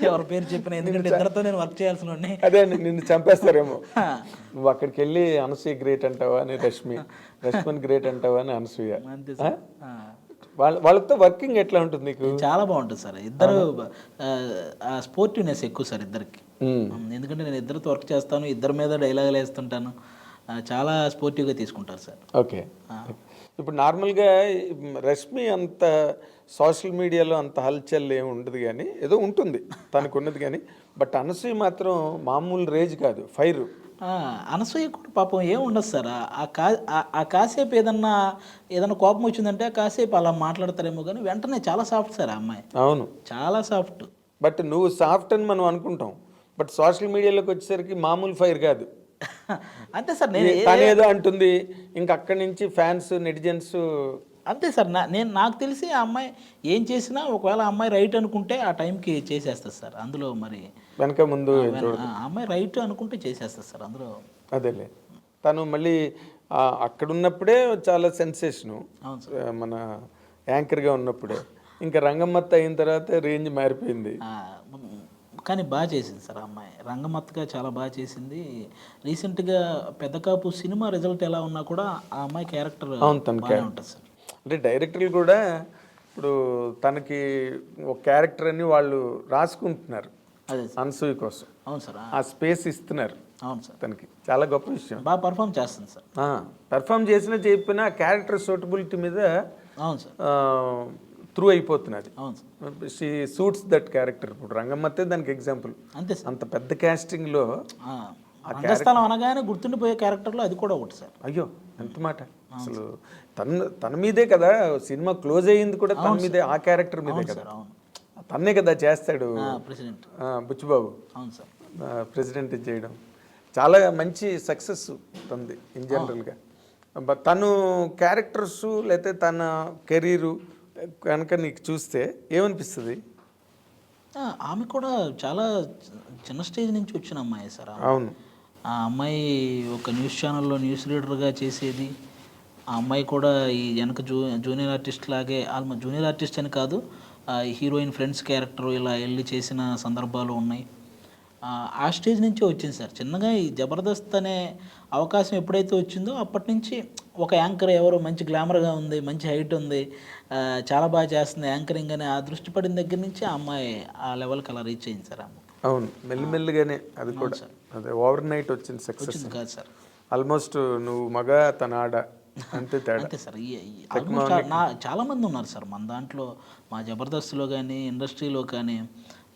ఎవరి పేరు చెప్పిన, ఎందుకంటే ఇద్దరితో నేను వర్క్ చేయాల్సిన వాడిని. అదే నిన్ను చంపేస్తారేమో. నువ్వు అక్కడికి వెళ్ళి అనసూయ గ్రేట్ అంటావా అని రష్మిని గ్రేట్ అంటావా అని అనసూయ. అంతే సార్. వాళ్ళతో వర్కింగ్ ఎట్లా ఉంటుంది నీకు? చాలా బాగుంటుంది సార్. ఇద్దరు స్పోర్టివ్నెస్ ఎక్కువ సార్ ఇద్దరికి. ఎందుకంటే నేను ఇద్దరితో వర్క్ చేస్తాను, ఇద్దరి మీద డైలాగులు వేస్తుంటాను, చాలా స్పోర్టివ్గా తీసుకుంటారు సార్. ఓకే. ఇప్పుడు నార్మల్గా రష్మి అంత సోషల్ మీడియాలో అంత హల్చల్ ఏమి ఉండదు, కానీ ఏదో ఉంటుంది తనకు ఉన్నది. కానీ బట్ అనసూయ మాత్రం మామూలు రేజ్ కాదు, ఫైర్. అనసూయ కూడా పాపం ఏం ఉండదు సార్. ఆ కాసేపు ఏదన్నా కోపం వచ్చిందంటే కాసేపు అలా మాట్లాడతారేమో, కానీ వెంటనే చాలా సాఫ్ట్ సార్ ఆ అమ్మాయి. అవును, చాలా సాఫ్ట్. బట్ నువ్వు సాఫ్ట్ అని మనం అనుకుంటాం, బట్ సోషల్ మీడియాలోకి వచ్చేసరికి మామూలు ఫైర్ కాదు. అంతే సార్. తను ఏదో అంటుంది, ఇంకా అక్కడి నుంచి ఫ్యాన్స్, నెటిజన్స్. అంతే సార్. నాకు తెలిసి ఆ అమ్మాయి ఏం చేసినా ఒకవేళ ఆ అమ్మాయి రైట్ అనుకుంటే ఆ టైంకి చేసేస్తుంది సార్. అందులో మరి వెనక ముందు ఆ అమ్మాయి రైట్ అనుకుంటే చేసేస్తుంది సార్ అందులో. అదేలే, తను మళ్ళీ అక్కడ ఉన్నప్పుడే చాలా సెన్సేషను, మన యాంకర్గా ఉన్నప్పుడే. ఇంకా రంగమ్మత్త అయిన తర్వాత రేంజ్ మారిపోయింది. కానీ బాగా చేసింది సార్ ఆ అమ్మాయి, రంగమత్తగా చాలా బాగా చేసింది. రీసెంట్గా పెద్ద కాపు సినిమా రిజల్ట్ ఎలా ఉన్నా కూడా ఆ అమ్మాయి క్యారెక్టర్ బాగానే ఉంటుంది సార్. అంటే డైరెక్టర్లు కూడా ఇప్పుడు తనకి ఒక క్యారెక్టర్ అని వాళ్ళు రాసుకుంటున్నారు అదే అనసూయ కోసం. అవును సార్. ఆ స్పేస్ ఇస్తున్నారు. అవును సార్. తనకి చాలా గొప్ప విషయం. బాగా పర్ఫామ్ చేస్తుంది సార్. పర్ఫామ్ చేసినా చెప్పినా క్యారెక్టర్ సూటబిలిటీ మీద అవును సార్ త్రూ అయిపోతున్నది. అవును sir. She suits that character. ఇప్పుడు రంగమ్మత్తే దానికి ఎగ్జాంపుల్. అంతే సార్. అంత పెద్ద కాస్టింగ్లో రంగస్థలం అనగానే గుర్తుండిపోయే క్యారెక్టర్లో అది కూడా ఒకటి సార్. అయ్యో ఎంత మాట. అసలు తన మీదే కదా సినిమా క్లోజ్ అయ్యింది కూడా, తన మీదే, ఆ క్యారెక్టర్ మీదే కదా. తన్నే కదా చేస్తాడు ప్రెసిడెంట్ బుచ్చిబాబు. అవును సార్. ప్రెసిడెంట్ చేయడం చాలా మంచి సక్సెస్ తనది ఇన్ జనరల్గా. బట్ తను క్యారెక్టర్స్ లేకపోతే తన కెరీరు కనుక నీకు చూస్తే ఏమనిపిస్తుంది? ఆమె కూడా చాలా చిన్న స్టేజ్ నుంచి వచ్చిన అమ్మాయి సార్. అవును. ఆ అమ్మాయి ఒక న్యూస్ ఛానల్లో న్యూస్ రీడర్గా చేసేది. ఆ అమ్మాయి కూడా ఈ వెనక జూనియర్ ఆర్టిస్ట్ లాగే, ఆల్మోస్ట్ జూనియర్ ఆర్టిస్ట్ అని కాదు, హీరోయిన్ ఫ్రెండ్స్ క్యారెక్టర్ ఇలా వెళ్ళి చేసిన సందర్భాలు ఉన్నాయి. ఆ స్టేజ్ నుంచే వచ్చింది సార్. చిన్నగా ఈ జబర్దస్త్ అనే అవకాశం ఎప్పుడైతే వచ్చిందో అప్పటి నుంచి ఒక యాంకర్ ఎవరో మంచి గ్లామర్గా ఉంది, మంచి హైట్ ఉంది, చాలా బాగా చేస్తుంది యాంకరింగ్ అని ఆ దృష్టి పడిన దగ్గర నుంచి ఆ అమ్మాయి ఆ లెవెల్కి అలా రీచ్ అయింది సార్. అవును, మెల్లిమెల్లిగానే అది కూడా. అదే ఓవర్ నైట్ వచ్చింది సక్సెస్ కాదు సార్. ఆల్మోస్ట్ నువ్వు మగ తన ఆడ అంతే తేడా. అంతే సార్. చాలా మంది ఉన్నారు సార్ మన దాంట్లో, మా జబర్దస్త్లో కానీ ఇండస్ట్రీలో కానీ.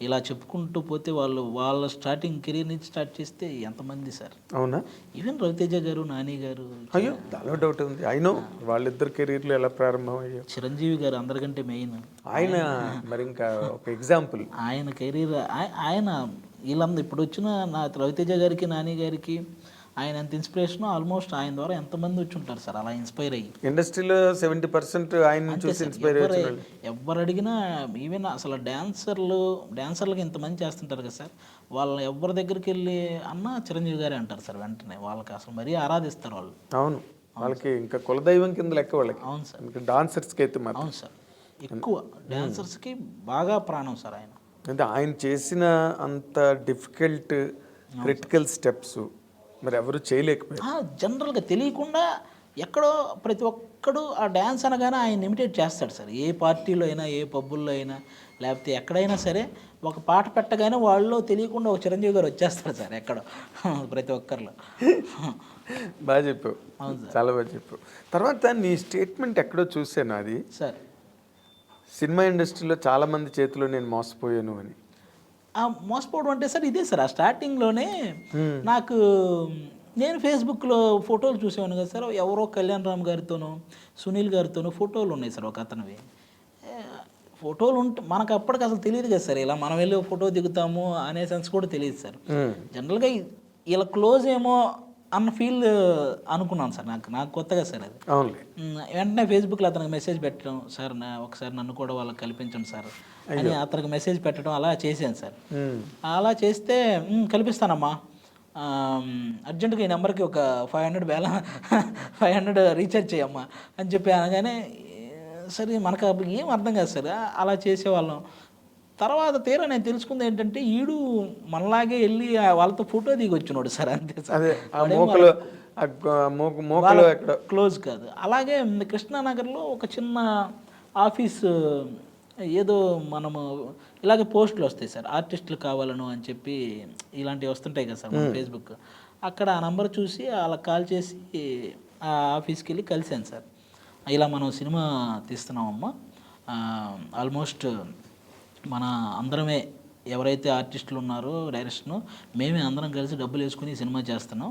ఇలా చెప్పుకుంటూ పోతే వాళ్ళ స్టార్టింగ్ కెరీర్ నుంచి స్టార్ట్ చేస్తే ఎంతమంది సార్. అవునా? ఈవెన్ రవితేజ గారు, నాని గారు. అయ్యో దానిలో డౌట్ ఉంది. అయినో వాళ్ళిద్దరు కెరీర్లు ఎలా ప్రారంభం అయ్యో. చిరంజీవి గారు అందరికంటే మెయిన్. ఆయన మరి ఇంకా ఒక ఎగ్జాంపుల్. ఆయన కెరీర్ ఆయన వీళ్ళందరూ ఇప్పుడు వచ్చిన నా రవితేజ గారికి, నాని గారికి ఆయన ఎంత ఇన్స్పిరేషన్ ఆల్మోస్ట్ ఆయన ద్వారా ఎంతమంది వచ్చి ఉంటారు సార్ అలా ఇన్స్పైర్ అయ్యి. ఇండస్ట్రీలో 70% ఆయన చూసి ఇన్స్పైర్ అయ్యారు. ఎవరు అడిగినా ఈవెన్ అసలు డాన్సర్లకి ఇంతమంది చేస్తుంటారు కదా సార్, వాళ్ళ ఎవరి దగ్గరికి వెళ్ళి అన్న చిరంజీవి గారే అంటారు సార్ వెంటనే. వాళ్ళకి అసలు మరీ ఆరాధిస్తారు వాళ్ళు. అవును, వాళ్ళకి ఇంకా కులదైవం కింద లెక్క వాళ్ళకి. అవును సార్, ఇంకా డాన్సర్స్కి అయితే మాత్రం. అవును సార్, ఎక్కువ డాన్సర్స్కి బాగా ప్రాణం సార్ ఆయన. అంటే ఆయన చేసిన అంత డిఫికల్ట్ క్రిటికల్ స్టెప్స్ మరి ఎవరు చేయలేకపోయారు. జనరల్గా తెలియకుండా ఎక్కడో ప్రతి ఒక్కడు ఆ డ్యాన్స్ అనగానే ఆయన ఇమిటేట్ చేస్తాడు సార్. ఏ పార్టీలో అయినా, ఏ పబ్బుల్లో అయినా, లేకపోతే ఎక్కడైనా సరే ఒక పాట పెట్టగానే వాళ్ళు తెలియకుండా ఒక చిరంజీవి గారు వచ్చేస్తారు సార్ ఎక్కడో ప్రతి ఒక్కరిలో. బాగా చెప్పావు, అవును సార్, చాలా బాగా చెప్పావు. తర్వాత నీ స్టేట్మెంట్ ఎక్కడో చూసాను, అది సార్ సినిమా ఇండస్ట్రీలో చాలామంది చేతిలో నేను మోసపోయాను అని. మోసపోవడం అంటే సార్ ఇదే సార్, ఆ స్టార్టింగ్లోనే నాకు నేను ఫేస్బుక్లో ఫోటోలు చూసేవాను కదా సార్, ఎవరో కళ్యాణ్ రామ్ గారితోనూ సునీల్ గారితోనూ ఫోటోలు ఉన్నాయి సార్ ఒక అతనివి. ఫోటోలు ఉంటే మనకు అప్పటికి అసలు తెలియదు కదా సార్, ఇలా మనం వెళ్ళి ఫోటో దిగుతాము అనే సెన్స్ కూడా తెలియదు సార్. జనరల్గా ఇలా క్లోజ్ ఏమో అన్న ఫీల్ అనుకున్నాను సార్, నాకు కొత్తగా సార్ అది. వెంటనే ఫేస్బుక్లో అతనికి మెసేజ్ పెట్టడం, సార్ ఒకసారి నన్ను కూడా వాళ్ళకి కల్పించండి సార్ అని అతనికి మెసేజ్ పెట్టడం అలా చేశాను సార్. అలా చేస్తే కల్పిస్తానమ్మా, అర్జెంటుగా ఈ నెంబర్కి ఒక 500 రీఛార్జ్ చేయమ్మా అని చెప్పి అనగానే సరే మనకు ఏం అర్థం కాదు సార్, అలా చేసేవాళ్ళం. తర్వాత తీరా నేను తెలుసుకుంది ఏంటంటే ఈడు మనలాగే వెళ్ళి వాళ్ళతో ఫోటో దిగి వచ్చినాడు సార్, అంతే సార్. క్లోజ్ కాదు. అలాగే కృష్ణానగర్లో ఒక చిన్న ఆఫీస్, ఏదో మనము ఇలాగే పోస్టులు వస్తాయి సార్, ఆర్టిస్టులు కావాలను అని చెప్పి ఇలాంటివి వస్తుంటాయి కదా సార్ మన ఫేస్బుక్. అక్కడ ఆ నంబర్ చూసి వాళ్ళకి కాల్ చేసి ఆ ఆఫీస్కి వెళ్ళి కలిసాను సార్. ఇలా మనం సినిమా తీస్తున్నామమ్మా, ఆల్మోస్ట్ మన అందరమే ఎవరైతే ఆర్టిస్టులు ఉన్నారో డైరెక్షను మేమే అందరం కలిసి డబ్బులు వేసుకుని సినిమా చేస్తున్నాం,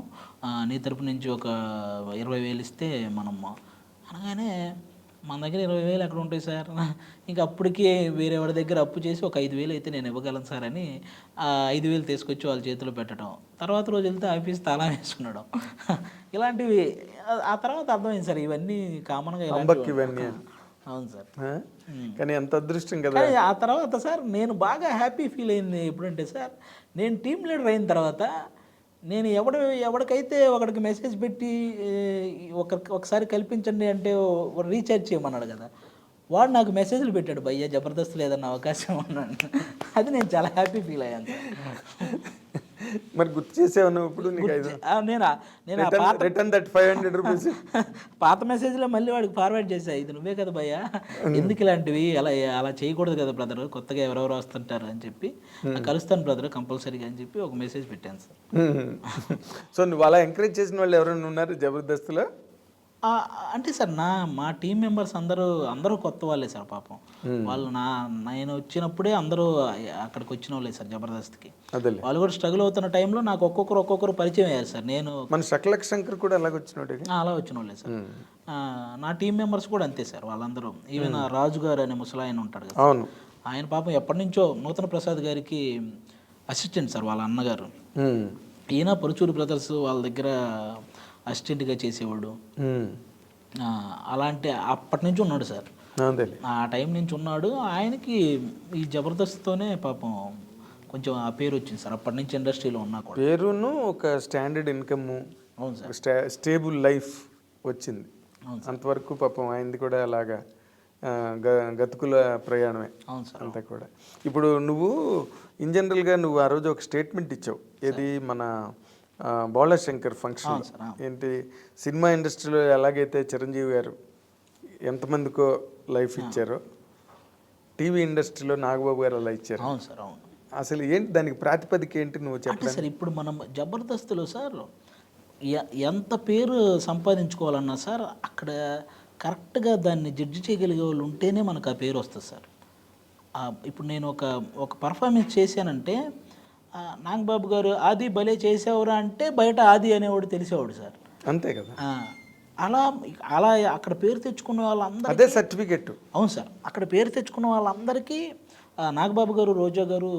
నీ తరపు నుంచి ఒక 20,000 ఇస్తే మనం అనగానే, మన దగ్గర 20,000 ఎక్కడ ఉంటాయి సార్, ఇంకా అప్పటికి వేరే వాడి దగ్గర అప్పు చేసి ఒక 5,000 అయితే నేను ఇవ్వగలను సార్ అని 5,000 తీసుకొచ్చి వాళ్ళ చేతిలో పెట్టడం. తర్వాత రోజు వెళ్తే ఆఫీస్ తాళం వేసుకున్నాడు. ఇలాంటివి ఆ తర్వాత అర్థమైంది సార్, ఇవన్నీ కామన్గా ఇవన్నీ. అవును సార్, కానీ ఎంత అదృష్టం కదా. ఆ తర్వాత సార్ నేను బాగా హ్యాపీ ఫీల్ అయింది ఎప్పుడంటే సార్, నేను టీమ్ లీడర్ అయిన తర్వాత నేను ఎవరికైతే ఒకడికి మెసేజ్ పెట్టి ఒకసారి కల్పించండి అంటే రీఛార్జ్ చేయమన్నాడు కదా, వాడు నాకు మెసేజ్లు పెట్టాడు, భయ్యా జబర్దస్త్ లేదన్న అవకాశం ఉన్నాడు. అది నేను చాలా హ్యాపీ ఫీల్ అయ్యాను సార్. మరి గుర్తు చేసేవా ఇప్పుడు? నేను పాత మెసేజ్లో మళ్ళీ వాడికి ఫార్వర్డ్ చేసా, ఇది నువ్వే కదా భయ్యా, ఎందుకు ఇలాంటివి అలా చేయకూడదు కదా బ్రదర్, కొత్తగా ఎవరెవరు వస్తుంటారు అని చెప్పి, కలుస్తాను బ్రదర్ కంపల్సరీగా అని చెప్పి ఒక మెసేజ్ పెట్టాను సార్. సో నువ్వు అలా ఎంకరేజ్ చేసిన వాళ్ళు ఎవరైనా ఉన్నారు జబర్దస్త్లో? అంటే సార్ మా టీం మెంబర్స్ అందరూ కొత్త వాళ్ళే సార్ పాపం. వాళ్ళు నేను వచ్చినప్పుడే అందరూ అక్కడికి వచ్చిన వాళ్ళే సార్ జబర్దస్త్కి. వాళ్ళు కూడా స్ట్రగుల్ అవుతున్న టైంలో నాకు ఒక్కొక్కరు పరిచయం అయ్యారు సార్. నేను మన శకలక్ శంకర్ కూడా అలా వచ్చిన వాళ్ళే సార్. నా టీం మెంబర్స్ కూడా అంతే సార్, వాళ్ళందరూ. ఈవెన్ రాజు గారు అనే ముసలాయన ఉంటాడు కదా, ఆయన పాపం ఎప్పటి నుంచో నూతన ప్రసాద్ గారికి అసిస్టెంట్ సార్ వాళ్ళ అన్నగారు. ఈయన పరుచూరి బ్రదర్స్ వాళ్ళ దగ్గర అసిస్టెంట్గా చేసేవాడు. అలాంటి అప్పటి నుంచి ఉన్నాడు సార్, ఆ టైం నుంచి ఉన్నాడు. ఆయనకి ఈ జబర్దస్త్తోనే పాపం కొంచెం ఆ పేరు వచ్చింది సార్, అప్పటి నుంచి ఇండస్ట్రీలో ఉన్నా కూడా. పేరును ఒక స్టాండర్డ్ ఇన్కమ్, అవును సార్, స్టేబుల్ లైఫ్ వచ్చింది. అంతవరకు పాపం ఆయనది కూడా అలాగా గతుకుల ప్రయాణమే. అవును సార్, అంతా కూడా. ఇప్పుడు నువ్వు ఇన్ జనరల్గా నువ్వు ఆ రోజు ఒక స్టేట్మెంట్ ఇచ్చావు, ఏది మన బాలశంకర్ ఫంక్షన్. ఏంటి, సినిమా ఇండస్ట్రీలో ఎలాగైతే చిరంజీవి గారు ఎంతమందికో లైఫ్ ఇచ్చారో, టీవీ ఇండస్ట్రీలో నాగబాబు గారు అలా ఇచ్చారు. అవును సార్, అవును. అసలు ఏంటి దానికి ప్రాతిపదిక ఏంటి నువ్వు చెప్పండి సార్? ఇప్పుడు మనం జబర్దస్త్లో సార్ ఎంత పేరు సంపాదించుకోవాలన్నా సార్, అక్కడ కరెక్ట్గా దాన్ని జడ్జి చేయగలిగే వాళ్ళు ఉంటేనే మనకు ఆ పేరు వస్తుంది సార్. ఇప్పుడు నేను ఒక పర్ఫార్మెన్స్ చేశానంటే, నాగబాబు గారు ఆది భలే చేసేవారా అంటే బయట ఆది అనేవాడు తెలిసేవాడు సార్, అంతే కదా. అలా అక్కడ పేరు తెచ్చుకున్న వాళ్ళందరూ అదే సర్టిఫికెట్. అవును సార్, అక్కడ పేరు తెచ్చుకున్న వాళ్ళందరికీ నాగబాబు గారు, రోజా గారు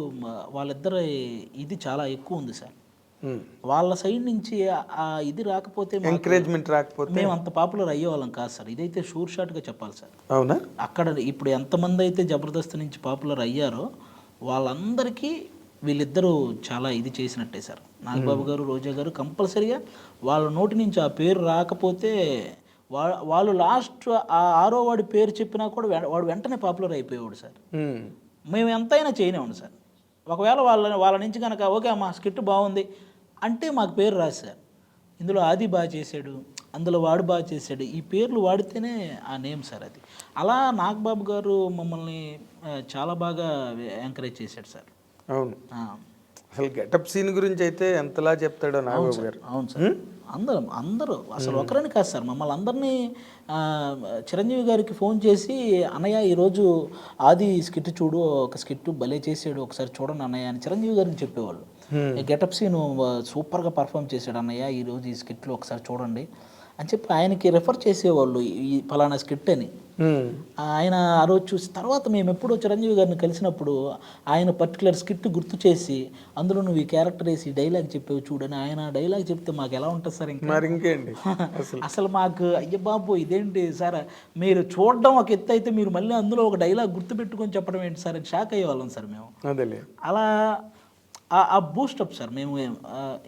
వాళ్ళిద్దరు ఇది చాలా ఎక్కువ ఉంది సార్. వాళ్ళ సైడ్ నుంచి ఆ ఇది రాకపోతే ఎంకరేజ్మెంట్ రాకపోతే మేము అంత పాపులర్ అయ్యేవాళ్ళం కాదు సార్. ఇదైతే షూర్ షాట్గా చెప్పాలి సార్. అవునా? అక్కడ ఇప్పుడు ఎంతమంది అయితే జబర్దస్త్ నుంచి పాపులర్ అయ్యారో వాళ్ళందరికీ వీళ్ళిద్దరూ చాలా ఇది చేసినట్టే సార్. నాగబాబు గారు, రోజా గారు కంపల్సరీగా వాళ్ళ నోటి నుంచి ఆ పేరు రాకపోతే వాళ్ళు లాస్ట్ ఆ 6వ వాడి పేరు చెప్పినా కూడా వాడు వెంటనే పాపులర్ అయిపోయేవాడు సార్. మేము ఎంతైనా చేయనివ్వండి సార్. ఒకవేళ వాళ్ళ నుంచి కనుక ఓకే అమ్మా స్కిట్ బాగుంది అంటే మాకు పేరు రాదు సార్. ఇందులో ఆది బాగా చేశాడు, అందులో వాడు బాగా చేశాడు, ఈ పేర్లు వాడితేనే ఆ నేమ్ సార్. అది అలా నాగబాబు గారు మమ్మల్ని చాలా బాగా ఎంకరేజ్ చేశాడు సార్. అవును. అసలు గెటప్ సీన్ గురించి అయితే ఎంతలా చెప్తాడో నాగబాబు గారు. అవును సార్. అందరూ అసలు ఒకరని కాదు సార్, మమ్మల్ని అందరినీ చిరంజీవి గారికి ఫోన్ చేసి అన్నయ్య ఈరోజు ఆది స్కిట్ చూడు, ఒక స్కిట్ భలే చేసాడు, ఒకసారి చూడండి అన్నయ్య అని చిరంజీవి గారిని చెప్పేవాళ్ళు. గెటప్ సీన్ సూపర్గా పర్ఫామ్ చేశాడు అన్నయ్య, ఈరోజు ఈ స్కిట్లో ఒకసారి చూడండి అని చెప్పి ఆయనకి రెఫర్ చేసేవాళ్ళు ఈ ఫలానా స్కిట్ అని. ఆయన ఆ రోజు చూసి తర్వాత మేము ఎప్పుడో చిరంజీవి గారిని కలిసినప్పుడు ఆయన పర్టికులర్ స్కిట్ గుర్తు చేసి అందులో నువ్వు ఈ క్యారెక్టర్ వేసి డైలాగ్ చెప్పేవి చూడని ఆయన డైలాగ్ చెప్తే మాకు ఎలా ఉంటుంది సార్? ఇంకా ఇంకేంటి అసలు మాకు అయ్య బాబు ఇదేంటి సార్, మీరు చూడడం ఒక ఎత్తు అయితే మీరు మళ్ళీ అందులో ఒక డైలాగ్ గుర్తు పెట్టుకొని చెప్పడం ఏంటి సార్ అని షాక్ అయ్యేవాళ్ళం సార్ మేము. అలా ఆ బూస్టప్ సార్ మేము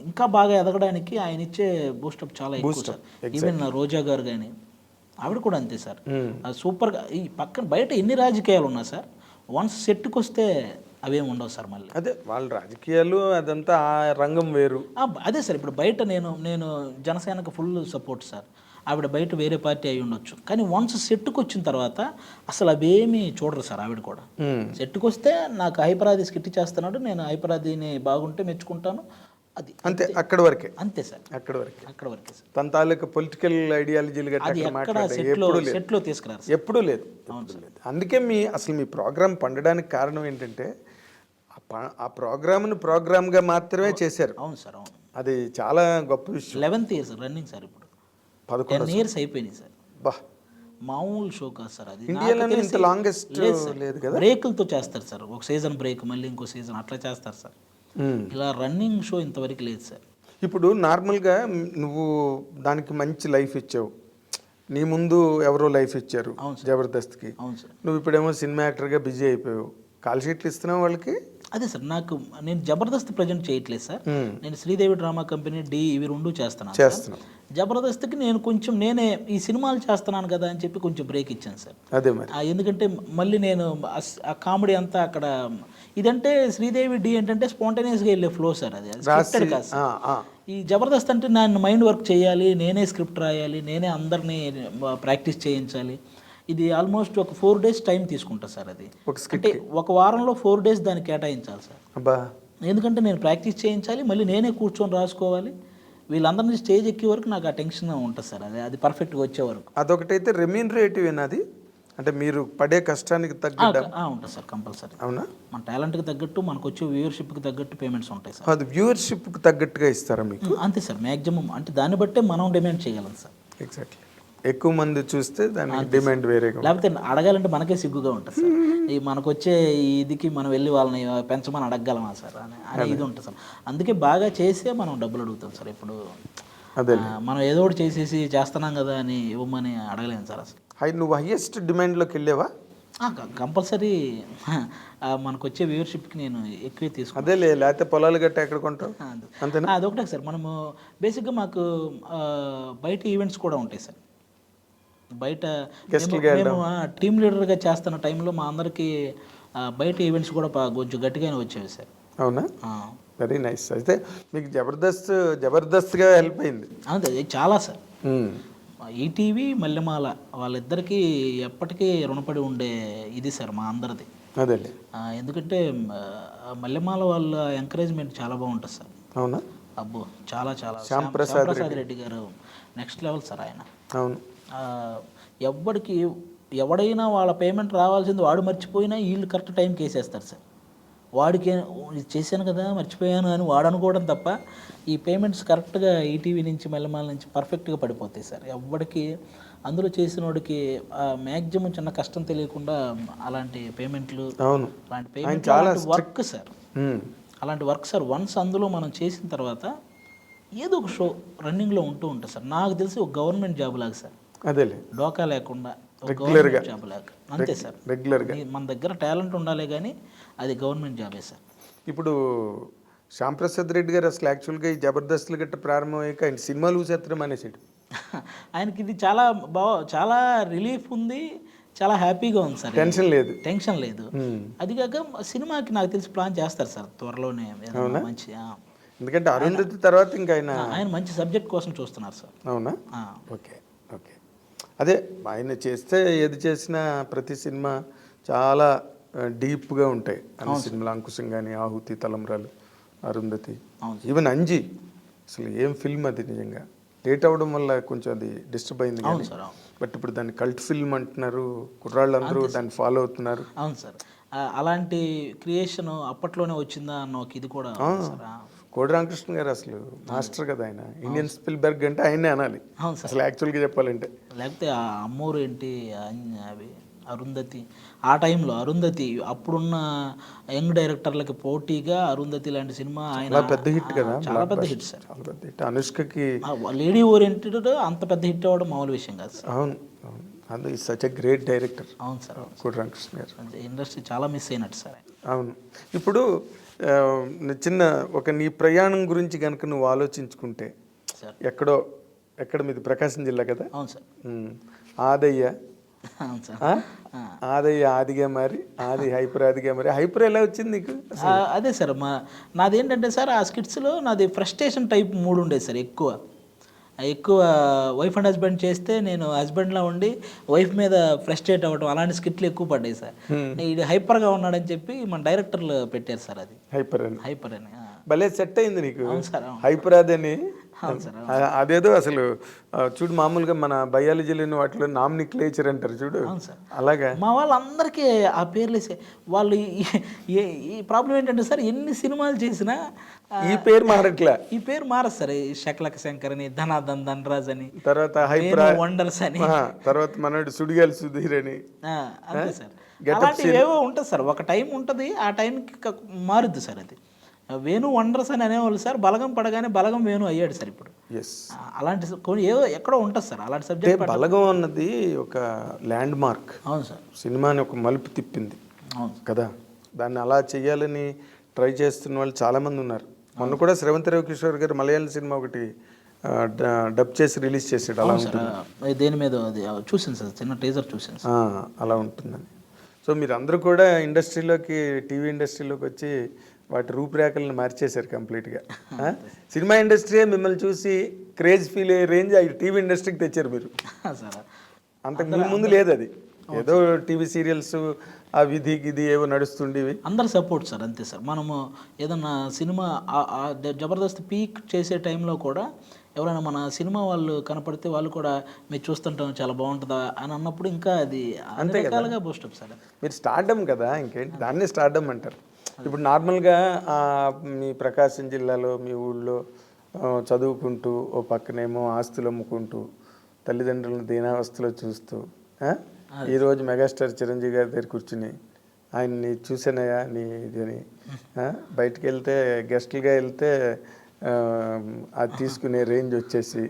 ఇంకా బాగా ఎదగడానికి ఆయన ఇచ్చే బూస్టప్ చాలా ఎక్కువ సార్. ఈవెన్ రోజా గారు కానీ ఆవిడ కూడా అంతే సార్. సూపర్గా ఈ పక్కన బయట ఎన్ని రాజకీయాలు ఉన్నా సార్ వన్స్ సెట్కి వస్తే అవేమి ఉండవు సార్. మళ్ళీ అదే వాళ్ళ రాజకీయాలు అదంతా ఆ రంగం వేరు. అదే సార్. ఇప్పుడు బయట నేను జనసేనకు ఫుల్ సపోర్ట్ సార్. ఆవిడ బయట వేరే పార్టీ అయి ఉండొచ్చు, కానీ వన్స్ సెట్కి వచ్చిన తర్వాత అసలు అవేమీ చూడరు సార్. ఆవిడ కూడా సెట్కి వస్తే నాకు హైపరాది స్కిట్ చేస్తున్నాడు, నేను హైపరాదిని బాగుంటే మెచ్చుకుంటాను, అది అంతే. అక్కడ వరకే. అంతే సార్. అక్కడ వరకే సార్. తన తాలూకా పొలిటికల్ ఐడియాలజీలు సెట్లో తీసుకురారు, ఎప్పుడూ లేదు. అందుకే అసలు మీ ప్రోగ్రామ్ పండడానికి కారణం ఏంటంటే ఆ ప్రోగ్రామ్ను ప్రోగ్రామ్గా మాత్రమే చేశారు. అవును సార్. అవును. అది చాలా గొప్ప విషయం. 11th years running sir. ఇప్పుడు 10 years అయిపోయినాయి సార్. మామూలు షో కాదు సార్. అది ఇండియాలోనే ఇంత లాంగెస్ట్ లేదు కదా. బ్రేకులతో చేస్తారు సార్, ఒక సీజన్ బ్రేక్ మళ్ళీ ఇంకో సీజన్ అట్లా చేస్తారు సార్. ఇలా రన్నింగ్ షో ఇంతవరకు లేదు సార్. ఇప్పుడు నార్మల్గా నువ్వు దానికి మంచి లైఫ్ ఇచ్చావు, నీ ముందు ఎవరో లైఫ్ ఇచ్చారు జబర్దస్త్కి. అవును సార్. నువ్వు ఇప్పుడేమో సినిమా యాక్టర్గా బిజీ అయిపోయావు, కాల్ షీట్లు ఇస్తున్నావు వాళ్ళకి. అదే సార్, నేను జబర్దస్త్ ప్రజెంట్ చేయట్లేదు సార్. నేను శ్రీదేవి డ్రామా కంపెనీ ఇవి 2 చేస్తున్నాను. జబర్దస్త్కి నేనే ఈ సినిమాలు చేస్తున్నాను కదా అని చెప్పి కొంచెం బ్రేక్ ఇచ్చాను సార్. అదే మరి. ఎందుకంటే మళ్ళీ నేను ఆ కామెడీ అంతా అక్కడ ఇదంటే శ్రీదేవి ఏంటంటే స్పాంటేనియస్గా వెళ్ళే ఫ్లో సార్. అది స్క్రిప్టెడ్ కాదు సార్. ఈ జబర్దస్త్ అంటే నేను మైండ్ వర్క్ చేయాలి, నేనే స్క్రిప్ట్ రాయాలి, నేనే అందరినీ ప్రాక్టీస్ చేయించాలి. ఇది ఆల్మోస్ట్ ఒక 4 days టైం తీసుకుంటా సార్. అది అంటే ఒక వారంలో 4 days దాన్ని కేటాయించాలి సార్. ఎందుకంటే నేను ప్రాక్టీస్ చేయించాలి, మళ్ళీ నేనే కూర్చొని రాసుకోవాలి. వీళ్ళందరినీ స్టేజ్ ఎక్కే వరకు నాకు ఆ టెన్షన్ ఉంటుంది సార్. అది పర్ఫెక్ట్గా వచ్చే వరకు. అదొకటైతే రెమ్యూనరేటివ్ అది, అంటే మీరు పడే కష్టానికి తగ్గట్టు ఉంటుంది సార్ కంపల్సరీ. అవునా? మన టాలెంట్కి తగ్గట్టు మనకు వచ్చే వ్యూవర్షిప్కి తగ్గట్టు పేమెంట్స్ ఉంటాయి సార్. అది వ్యూవర్షిప్కి తగ్గట్టుగా ఇస్తారా మీకు? అంతే సార్. మ్యాక్సిమం అంటే దాన్ని బట్టే మనం డిమాండ్ చేయగలం సార్. ఎగ్జాక్ట్లీ. ఎక్కువ మంది చూస్తే దానికి డిమాండ్ వేరేగా, లేకపోతే అడగాలంటే మనకే సిగ్గుగా ఉంటుంది సార్. ఈ మనకు వచ్చే ఇదికి మనం వెళ్ళి వాళ్ళని పెంచమని అడగగలమా సార్ అని ఇది ఉంటుంది సార్. అందుకే బాగా చేసే మనం డబ్బులు అడుగుతాం సార్. ఇప్పుడు అదే మనం ఏదో ఒకటి చేసేసి చేస్తున్నాం కదా అని ఇవ్వమని అడగలేము సార్ అసలు. నువ్వు హైయెస్ట్ డిమాండ్లోకి వెళ్ళావా? కంపల్సరీ మనకు వచ్చే వ్యూవర్షిప్కి నేను ఎక్కువే తీసుకున్నాను. అదే లేకపోతే పొలాలు గట్ట ఎక్కడ కొంటావు అంతేనా? అదొకటే సార్. మనము బేసిక్గా మాకు బయట ఈవెంట్స్ కూడా ఉంటాయి సార్. బయట మేము టీమ్ లీడర్గా చేస్తున్న టైంలో మా అందరికీ బయట ఈవెంట్స్ కూడా కొంచెం గట్టిగానే వచ్చేవి సార్. అవునా? Very nice. అయితే మీకు జబర్దస్త్గా హెల్ప్ అయింది. అంతే, చాలా సార్. ఈటీవీ మల్లెమాల వాళ్ళిద్దరికీ ఎప్పటికీ రుణపడి ఉండే ఇది సార్ మా అందరిది. అదే. ఎందుకంటే మల్లెమాల వాళ్ళ ఎంకరేజ్మెంట్ చాలా బాగుంటుంది సార్. అవునా? అబ్బో చాలా శ్యాంప్రసాద్ రెడ్డి గారు నెక్స్ట్ లెవెల్ సార్ ఆయన. అవును. ఎవడైనా వాళ్ళ పేమెంట్ రావాల్సింది వాడు మర్చిపోయినా వీళ్ళు కరెక్ట్ టైంకి వేసేస్తారు సార్. వాడికి చేశాను కదా మర్చిపోయాను అని వాడు అనుకోవడం తప్ప ఈ పేమెంట్స్ కరెక్ట్గా ఈటీవీ నుంచి మల్లెమాల నుంచి పర్ఫెక్ట్గా పడిపోతాయి సార్. ఎవరికి అందులో చేసిన వాడికి మ్యాక్సిమం చిన్న కష్టం తెలియకుండా అలాంటి పేమెంట్లు, అలాంటి పేమెంట్ వర్క్ సార్. అలాంటి వర్క్ సార్ వన్స్ అందులో మనం చేసిన తర్వాత ఏదో ఒక షో రన్నింగ్లో ఉంటూ ఉంటుంది సార్. నాకు తెలిసి ఒక గవర్నమెంట్ జాబ్ లాగా సార్, అదేలే డోకా లేకుండా ఒక రెగ్యులర్గా గవర్నమెంట్ జాబ్ లాగా అంతే సార్. రెగ్యులర్గా మన దగ్గర టాలెంట్ ఉండాలి కానీ అది గవర్నమెంట్ జాబే సార్. ఇప్పుడు శ్యాంప్రసాద్ రెడ్డి గారు అసలు యాక్చువల్గా ఈ జబర్దస్త్లు గట్ట ప్రారంభమయ్యాక ఆయన సినిమాలు చూసేత్తడం అనేసాడు. ఆయనకి ఇది చాలా రిలీఫ్ ఉంది, చాలా హ్యాపీగా ఉంది సార్. టెన్షన్ లేదు. అది కాక సినిమాకి నాకు తెలిసి ప్లాన్ చేస్తారు సార్ త్వరలోనే మంచి. ఎందుకంటే అరుంధతి తర్వాత ఇంకా ఆయన మంచి సబ్జెక్ట్ కోసం చూస్తున్నారు సార్. అవునా? Okay okay. అదే ఆయన చేస్తే ఏది చేసినా ప్రతి సినిమా చాలా డీప్గా ఉంటాయి. అన్ని సినిమాలు అంకుశం కానీ, ఆహుతి, తలంబ్రాలు, అరుంధతి, ఈవెన్ అంజి, అసలు ఏం ఫిల్మ్ అది. నిజంగా లేట్ అవ్వడం వల్ల కొంచెం అది డిస్టర్బ్ అయింది కానీ, బట్ ఇప్పుడు దాన్ని కల్ట్ ఫిల్మ్ అంటున్నారు, కుర్రాళ్ళు అందరూ దాన్ని ఫాలో అవుతున్నారు. అవును సార్, అలాంటి క్రియేషన్ అప్పట్లోనే వచ్చిందా అన్న ఒక ఇది కూడా. కోడి రామకృష్ణ గారు అసలు మాస్టర్ కదా ఆయన. ఇండియన్ స్పిల్బర్గ్ అంటే ఆయనే అనాలి అసలు యాక్చువల్గా చెప్పాలంటే. లేకపోతే ఆ అమ్మూరు ఏంటి అవి అరుంధతి, ఆ టైంలో అరుంధతి అప్పుడున్న యంగ్ డైరెక్టర్లకి పోటీగా అరుంధతి లాంటి సినిమా ఆయన పెద్ద హిట్ కదా, చాలా పెద్ద హిట్ సార్. చాలా పెద్ద హిట్. అనుష్కకి లేడీ ఓరియంటెడ్ అంత పెద్ద హిట్ అవ్వడం మామూలు విషయం కాదు సార్. అవును అవును, అది సచ్ ఎ గ్రేట్ డైరెక్టర్. అవును సార్, కోడి రామకృష్ణ గారు. ఇండస్ట్రీ చాలా మిస్ అయినట్టు సార్. అవును. ఇప్పుడు చిన్న ఒక నీ ప్రయాణం గురించి కనుక నువ్వు ఆలోచించుకుంటే సార్, ఎక్కడ మీది ప్రకాశం జిల్లా కదా? అవును సార్. ఆదయ్య ఆదిగా మరి హైపర్ ఆదిగా మరి హైపర్ ఎలా వచ్చింది నీకు? అదే సార్, నాది ఏంటంటే సార్ ఆ స్కిట్స్లో నాది ఫ్రస్ట్రేషన్ టైప్ మూడు ఉండేది సార్. ఎక్కువ వైఫ్ అండ్ హస్బెండ్ చేస్తే నేను హస్బెండ్లా ఉండి వైఫ్ మీద ఫ్రస్ట్రేట్ అవ్వడం, అలాంటి స్కిట్లు ఎక్కువ పడ్డాయి సార్. ఇది హైపర్గా ఉన్నాడని చెప్పి మన డైరెక్టర్లు పెట్టారు సార్. అది హైపర్ అని భలే సెట్ అయింది నీకు. అవును సార్, హైపర్ అదని. అదేదో అసలు చూడు, మామూలుగా మన బయాలజీలోని వాటిలో నామినిక్లేచర్ అంటారు చూడు, అలాగా మా వాళ్ళందరికీ ఆ పేర్లు వాళ్ళు. ఈ ప్రాబ్లం ఏంటంటే సార్, ఎన్ని సినిమాలు చేసినా ఈ పేరు మారట్లే. ఈ పేరు మారదు సార్. శకలక శంకర్ అని, ధనాధన్ ధనరాజ్ అని, తర్వాత హైపర్ వండర్స్ అని, తర్వాత మనోడు సుడిగాలి సుధీర్ అని, అంతే సార్. అలాంటివి ఏవో ఉంటుంది సార్. ఒక టైం ఉంటుంది, ఆ టైంకి మారుద్ది సార్. అది వేణు వండర్స్ అని అనేవాళ్ళు సార్. బలగం పడగానే బలగం వేణు అయ్యాడు సార్ ఇప్పుడు. అలాంటి ఏదో ఎక్కడో ఉంటుంది సార్ అలాంటి సబ్జెక్ట్. బలగం అన్నది ఒక ల్యాండ్ మార్క్. అవును సార్, సినిమాని ఒక మలుపు తిప్పింది. అవును కదా, దాన్ని అలా చేయాలని ట్రై చేస్తున్న వాళ్ళు చాలామంది ఉన్నారు. మొన్న కూడా శ్రవంత్ రవికిషోర్ గారు మలయాళం సినిమా ఒకటి డబ్ చేసి రిలీజ్ చేసాడు. అలా ఉంటుంది. దేని మీద చూసాను సార్, చిన్న టీజర్ చూసాను సార్. అలా ఉంటుందని. సో మీరు అందరూ కూడా ఇండస్ట్రీలోకి, టీవీ ఇండస్ట్రీలోకి వచ్చి వాటి రూపురేఖలను మార్చేశారు కంప్లీట్గా. సినిమా ఇండస్ట్రీ మిమ్మల్ని చూసి క్రేజ్ ఫీల్ అయ్యే రేంజ్ టీవీ ఇండస్ట్రీకి తెచ్చారు మీరు. అంతకు ముందు లేదు అది. ఏదో టీవీ సీరియల్స్ ఆ విధి గిది ఏవో నడుస్తుండేవి. అందరు సపోర్ట్ సార్, అంతే సార్. మనము ఏదన్నా సినిమా జబర్దస్త్ పీక్ చేసే టైంలో కూడా ఎవరైనా మన సినిమా వాళ్ళు కనపడితే వాళ్ళు కూడా మీరు చూస్తుంటాం చాలా బాగుంటుందా అని అన్నప్పుడు ఇంకా అది అన్ని రకాలుగా బూస్టప్ సార్. మీరు స్టార్డమ్ కదా, ఇంకేంటి దాన్ని స్టార్డమ్ అంటారు. ఇప్పుడు నార్మల్గా మీ ప్రకాశం జిల్లాలో మీ ఊళ్ళో చదువుకుంటూ ఓ పక్కనేమో ఆస్తులు అమ్ముకుంటూ తల్లిదండ్రులను దీనావస్థలో చూస్తూ ఈరోజు మెగాస్టార్ చిరంజీవి గారి దగ్గర కూర్చుని ఆయన్ని చూసానయా నీ ఇది అని బయటికి వెళ్తే గెస్టులుగా వెళ్తే అది తీసుకునే రేంజ్ వచ్చేసి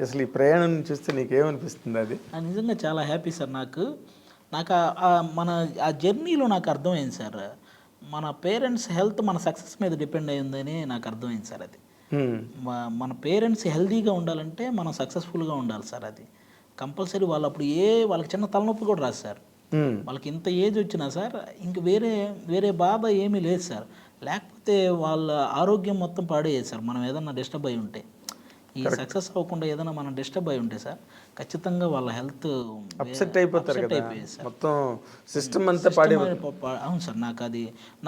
అసలు ఈ ప్రయాణం చూస్తే నీకేమనిపిస్తుంది? అది నిజంగా చాలా హ్యాపీ సార్. నాకు మన ఆ జర్నీలో నాకు అర్థమైంది సార్, మన పేరెంట్స్ హెల్త్ మన సక్సెస్ మీద డిపెండ్ అయ్యిందని నాకు అర్థమైంది సార్. అది మన పేరెంట్స్ హెల్తీగా ఉండాలంటే మనం సక్సెస్ఫుల్గా ఉండాలి సార్. అది కంపల్సరీ. వాళ్ళు అప్పుడు వాళ్ళకి చిన్న తలనొప్పి కూడా రాదు సార్. వాళ్ళకి ఇంత ఏజ్ వచ్చినా సార్ ఇంక వేరే బాధ ఏమీ లేదు సార్. లేకపోతే వాళ్ళ ఆరోగ్యం మొత్తం పాడేది సార్. మనం ఏదన్నా డిస్టర్బ్ అయి ఉంటే, ఈ సక్సెస్ అవ్వకుండా ఏదైనా మనం డిస్టర్బ్ అయి ఉంటే సార్ ఖచ్చితంగా వాళ్ళ హెల్త్ అప్సెట్ అయిపోతారు కదా, మొత్తం సిస్టమ్ అంతా పాడే. అవును సార్,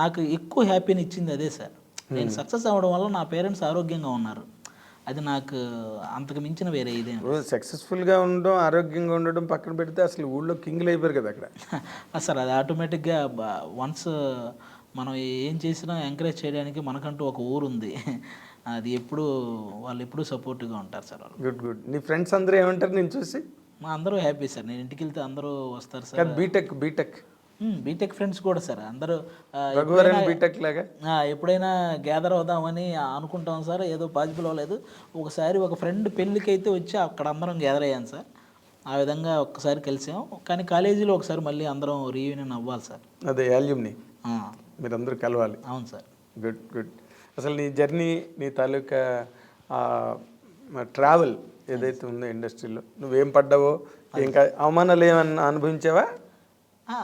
నాకు ఎక్కువ హ్యాపీని ఇచ్చింది అదే సార్. నేను సక్సెస్ అవ్వడం వల్ల నా పేరెంట్స్ ఆరోగ్యంగా ఉన్నారు. అది నాకు అంతకు మించిన వేరే ఇదే. సక్సెస్ఫుల్గా ఉండడం, ఆరోగ్యంగా ఉండడం పక్కన పెడితే అసలు ఊళ్ళో కింగ్లు అయిపోయారు కదా అక్కడ. సార్ అది ఆటోమేటిక్గా వన్స్ మనం ఏం చేసినా ఎంకరేజ్ చేయడానికి మనకంటూ ఒక ఊరు ఉంది. అది వాళ్ళు ఎప్పుడూ సపోర్టివ్గా ఉంటారు సార్. Good good. నీ ఫ్రెండ్స్ అందరూ ఏమంటారు నేను చూసి? అందరూ హ్యాపీ సార్. నేను ఇంటికి వెళ్తే అందరూ వస్తారు సార్. బీటెక్ బీటెక్ ఫ్రెండ్స్ కూడా సార్ అందరూ రఘువరన్ బీటెక్ లాగా ఎప్పుడైనా గ్యాదర్ అవుదామని అనుకుంటాం సార్, ఏదో పాసిబుల్ అవ్వలేదు. ఒకసారి ఒక ఫ్రెండ్ పెళ్ళికి అయితే వచ్చి అక్కడ అందరం గ్యాదర్ అయ్యాను సార్. ఆ విధంగా ఒక్కసారి కలిసాం. కానీ కాలేజీలో ఒకసారి మళ్ళీ అందరం రీయూనియన్ అవ్వాలి సార్. అదే యాల్యూమ్ని మీరందరూ కలవాలి. అవును సార్. Good good. అసలు నీ జర్నీ, నీ తాలూకా ట్రావెల్ ఏదైతే ఉందో ఇండస్ట్రీలో నువ్వేం పడ్డావో, ఇంకా అవమానాలు ఏమన్నా అనుభవించావా?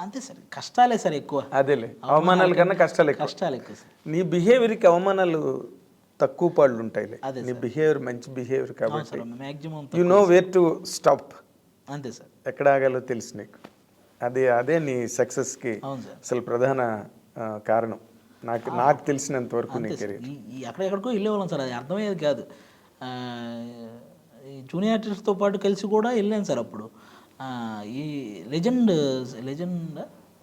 అంతే సార్, కష్టాలే సార్ ఎక్కువ. అదేలే, అవమానాల కన్నా కష్టాలు ఎక్కువ. కష్టాలు ఎక్కువ సార్. నీ బిహేవియర్కి అవమానాలు తక్కువ పాళ్ళు ఉంటాయిలే. నీ బిహేవియర్ మంచి బిహేవియర్ కాబట్టి maximum you know where to stop. అంతే సార్. ఎక్కడ ఆగాలో తెలుసు నీకు. అదే నీ సక్సెస్కి అసలు ప్రధాన కారణం నాకు తెలిసినంత వరకు. నీ కెరీర్ ఎక్కడెక్కడికో వెళ్ళేవాళ్ళం సార్, అది అర్థమయ్యేది కాదు. జూనియర్ ఆర్టిస్ట్తో పాటు కలిసి కూడా వెళ్ళాను సార్. అప్పుడు ఈ లెజెండ్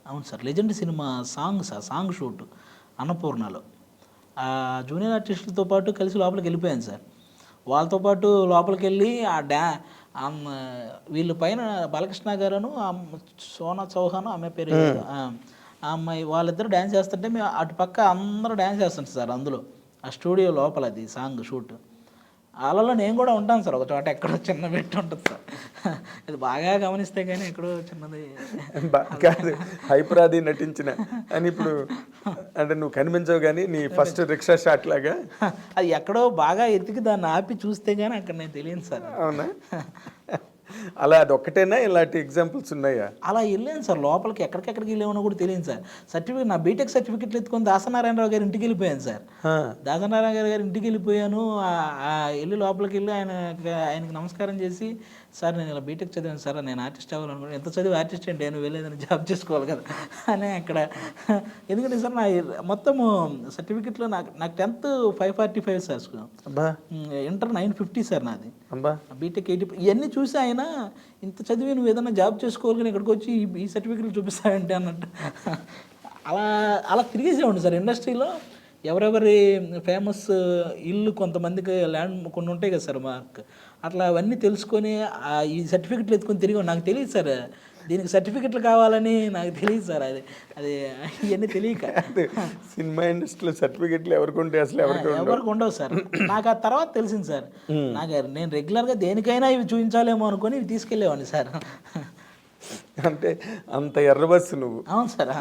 అవును sir, Legend cinema song shoot అన్నపూర్ణలో జూనియర్ ఆర్టిస్టులతో పాటు కలిసి లోపలికి వెళ్ళిపోయాను సార్. వాళ్ళతో పాటు లోపలికి వెళ్ళి వీళ్ళ పైన బాలకృష్ణ గారును సోనా చౌహాన్ ఆమె పేరు ఆ అమ్మాయి, వాళ్ళిద్దరు డ్యాన్స్ చేస్తుంటే మేము అటు పక్క అందరూ డ్యాన్స్ చేస్తుంటారు సార్. అందులో ఆ స్టూడియో లోపల అది సాంగ్ షూట్. వాళ్ళలో నేను కూడా ఉంటాను సార్. ఒక చోట ఎక్కడో చిన్న పెట్టి ఉంటుంది సార్. ఇది బాగా గమనిస్తే కానీ ఎక్కడో చిన్నది కాదు. హైపరాది నటించిన అని ఇప్పుడు అంటే నువ్వు కనిపించవు కానీ నీ ఫస్ట్ రిక్షా షాట్ లాగా అది ఎక్కడో బాగా ఎత్తికి దాన్ని ఆపి చూస్తే కానీ అక్కడ నేను తెలియదు సార్. అవునా? అలా అది ఒక్కటేనా, ఇలాంటి ఎగ్జాంపుల్స్ ఉన్నాయా? అలా వెళ్ళాను సార్ లోపలికి. ఎక్కడికెక్కడికి వెళ్ళామో కూడా తెలియదు సార్. సర్టిఫికేట్ నా బీటెక్ సర్టిఫికెట్లు ఎత్తుకొని దాసనారాయణరావు గారి ఇంటికి వెళ్ళిపోయాను సార్. దాసనారాయణ గారి ఇంటికి వెళ్ళిపోయాను. వెళ్ళి లోపలికి వెళ్ళి ఆయనకి నమస్కారం చేసి, సార్ నేను ఇలా బీటెక్ చదివాను సార్, నేను ఆర్టిస్ట్ అవ్వాలనుకున్నాను. ఎంత చదివి ఆర్టిస్ట్ అంటే నేను వెళ్ళేదని జాబ్ చేసుకోవాలి కదా అని అక్కడ. ఎందుకంటే సార్ నా మొత్తము సర్టిఫికెట్లో నాకు 10th 545 సార్, ఇంటర్ 950 సార్ నాది, బీటెక్ 80. ఇవన్నీ చూసి ఆయన ఇంత చదివి నువ్వు ఏదైనా జాబ్ చేసుకోవాలి కానీ ఇక్కడికి వచ్చి ఈ సర్టిఫికెట్లు చూపిస్తావంటే అన్నట్టు అలా తిరిగేసేవాడు సార్. ఇండస్ట్రీలో ఎవరెవరి ఫేమస్ ఇల్లు కొంతమందికి ల్యాండ్ కొన్ని ఉంటాయి కదా సార్ మాకు, అట్లా అవన్నీ తెలుసుకొని ఈ సర్టిఫికెట్లు ఎత్తుకొని తిరిగి నాకు తెలియదు సార్. దీనికి సర్టిఫికెట్లు కావాలని నాకు తెలియదు సార్. అది ఇవన్నీ తెలియక సినిమా ఇండస్ట్రీలో సర్టిఫికెట్లు ఎవరికి ఉంటాయి అసలు? ఎవరికి ఉండవు సార్. నాకు ఆ తర్వాత తెలిసింది సార్. నేను రెగ్యులర్గా దేనికైనా ఇవి చూపించాలేమో అనుకొని ఇవి తీసుకెళ్ళేవాడిని సార్. అంటే అంత ఎర్ర బస్సు నువ్వు. అవును సార్.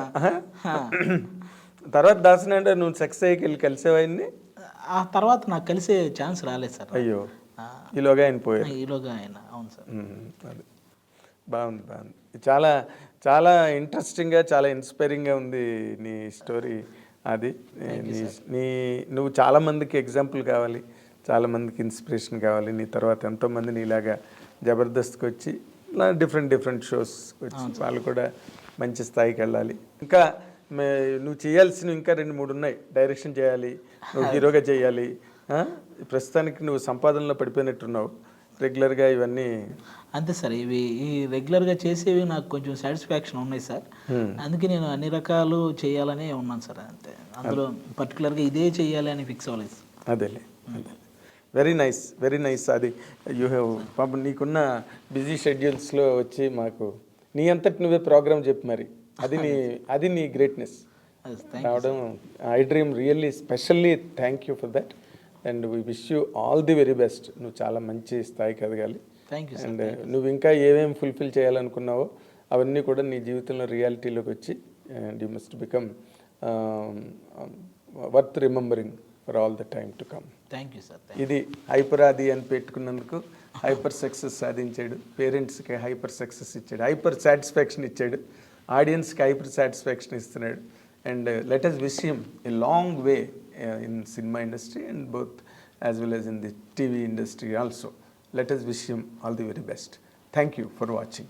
తర్వాత దాసన అంటే నువ్వు సెక్స్ అయ్యి కలిసేవాడిని. ఆ తర్వాత నాకు కలిసే ఛాన్స్ రాలేదు సార్. అయ్యో, ఈలోగా ఆయన పోయారు. ఈలోగా ఆయన. అవును సార్. అది బాగుంది. చాలా చాలా ఇంట్రెస్టింగ్గా, చాలా ఇన్స్పైరింగ్గా ఉంది నీ స్టోరీ. అది నువ్వు చాలామందికి ఎగ్జాంపుల్ కావాలి, చాలామందికి ఇన్స్పిరేషన్ కావాలి. నీ తర్వాత ఎంతోమంది నీలాగా జబర్దస్త్కి వచ్చి ఇలా డిఫరెంట్ షోస్ వచ్చి వాళ్ళు కూడా మంచి స్థాయికి వెళ్ళాలి. ఇంకా నువ్వు చేయాల్సినవి ఇంకా 2-3 ఉన్నాయి. డైరెక్షన్ చేయాలి, నువ్వు హీరోగా చేయాలి. ప్రస్తుతానికి నువ్వు సంపాదనలో పడిపోయినట్టున్నావు రెగ్యులర్గా ఇవన్నీ. అంతే సార్, ఇవి ఈ రెగ్యులర్గా చేసేవి నాకు కొంచెం సాటిస్ఫాక్షన్ ఉన్నాయి సార్. అందుకే నేను అన్ని రకాలు చేయాలనే ఉన్నాను సార్. అంతే, అందులో పర్టికులర్గా ఇదే చేయాలి అని ఫిక్స్ అవ్వలేదు. అదేలే. Very nice. అది యూ హ్యావ్ పాపం నీకున్న బిజీ షెడ్యూల్స్లో వచ్చి మాకు నీ అంతటి నువ్వే ప్రోగ్రామ్ చెప్పి మరి అది నీ గ్రేట్నెస్ రావడం. I dream really specially thank you for that and we wish you all the very best. నువ్వు చాలా మంచి స్థాయికి ఎదగాలి. అండ్ నువ్వు ఇంకా ఏమేమి ఫుల్ఫిల్ చేయాలనుకున్నావో అవన్నీ కూడా నీ జీవితంలో రియాలిటీలోకి వచ్చి and you must become worth remembering for all the time to come. Thank you sir. ఇది హైపరాది అని పెట్టుకున్నందుకు హైపర్ సక్సెస్ సాధించాడు, పేరెంట్స్కి హైపర్ సక్సెస్ ఇచ్చాడు, హైపర్ సాటిస్ఫాక్షన్ ఇచ్చాడు, ఆడియన్స్కి హైపర్ సాటిస్ఫాక్షన్ ఇస్తున్నాడు. And let us wish him a long way in cinema industry and both as well as in the TV industry also. Let us wish him all the very best. Thank you for watching.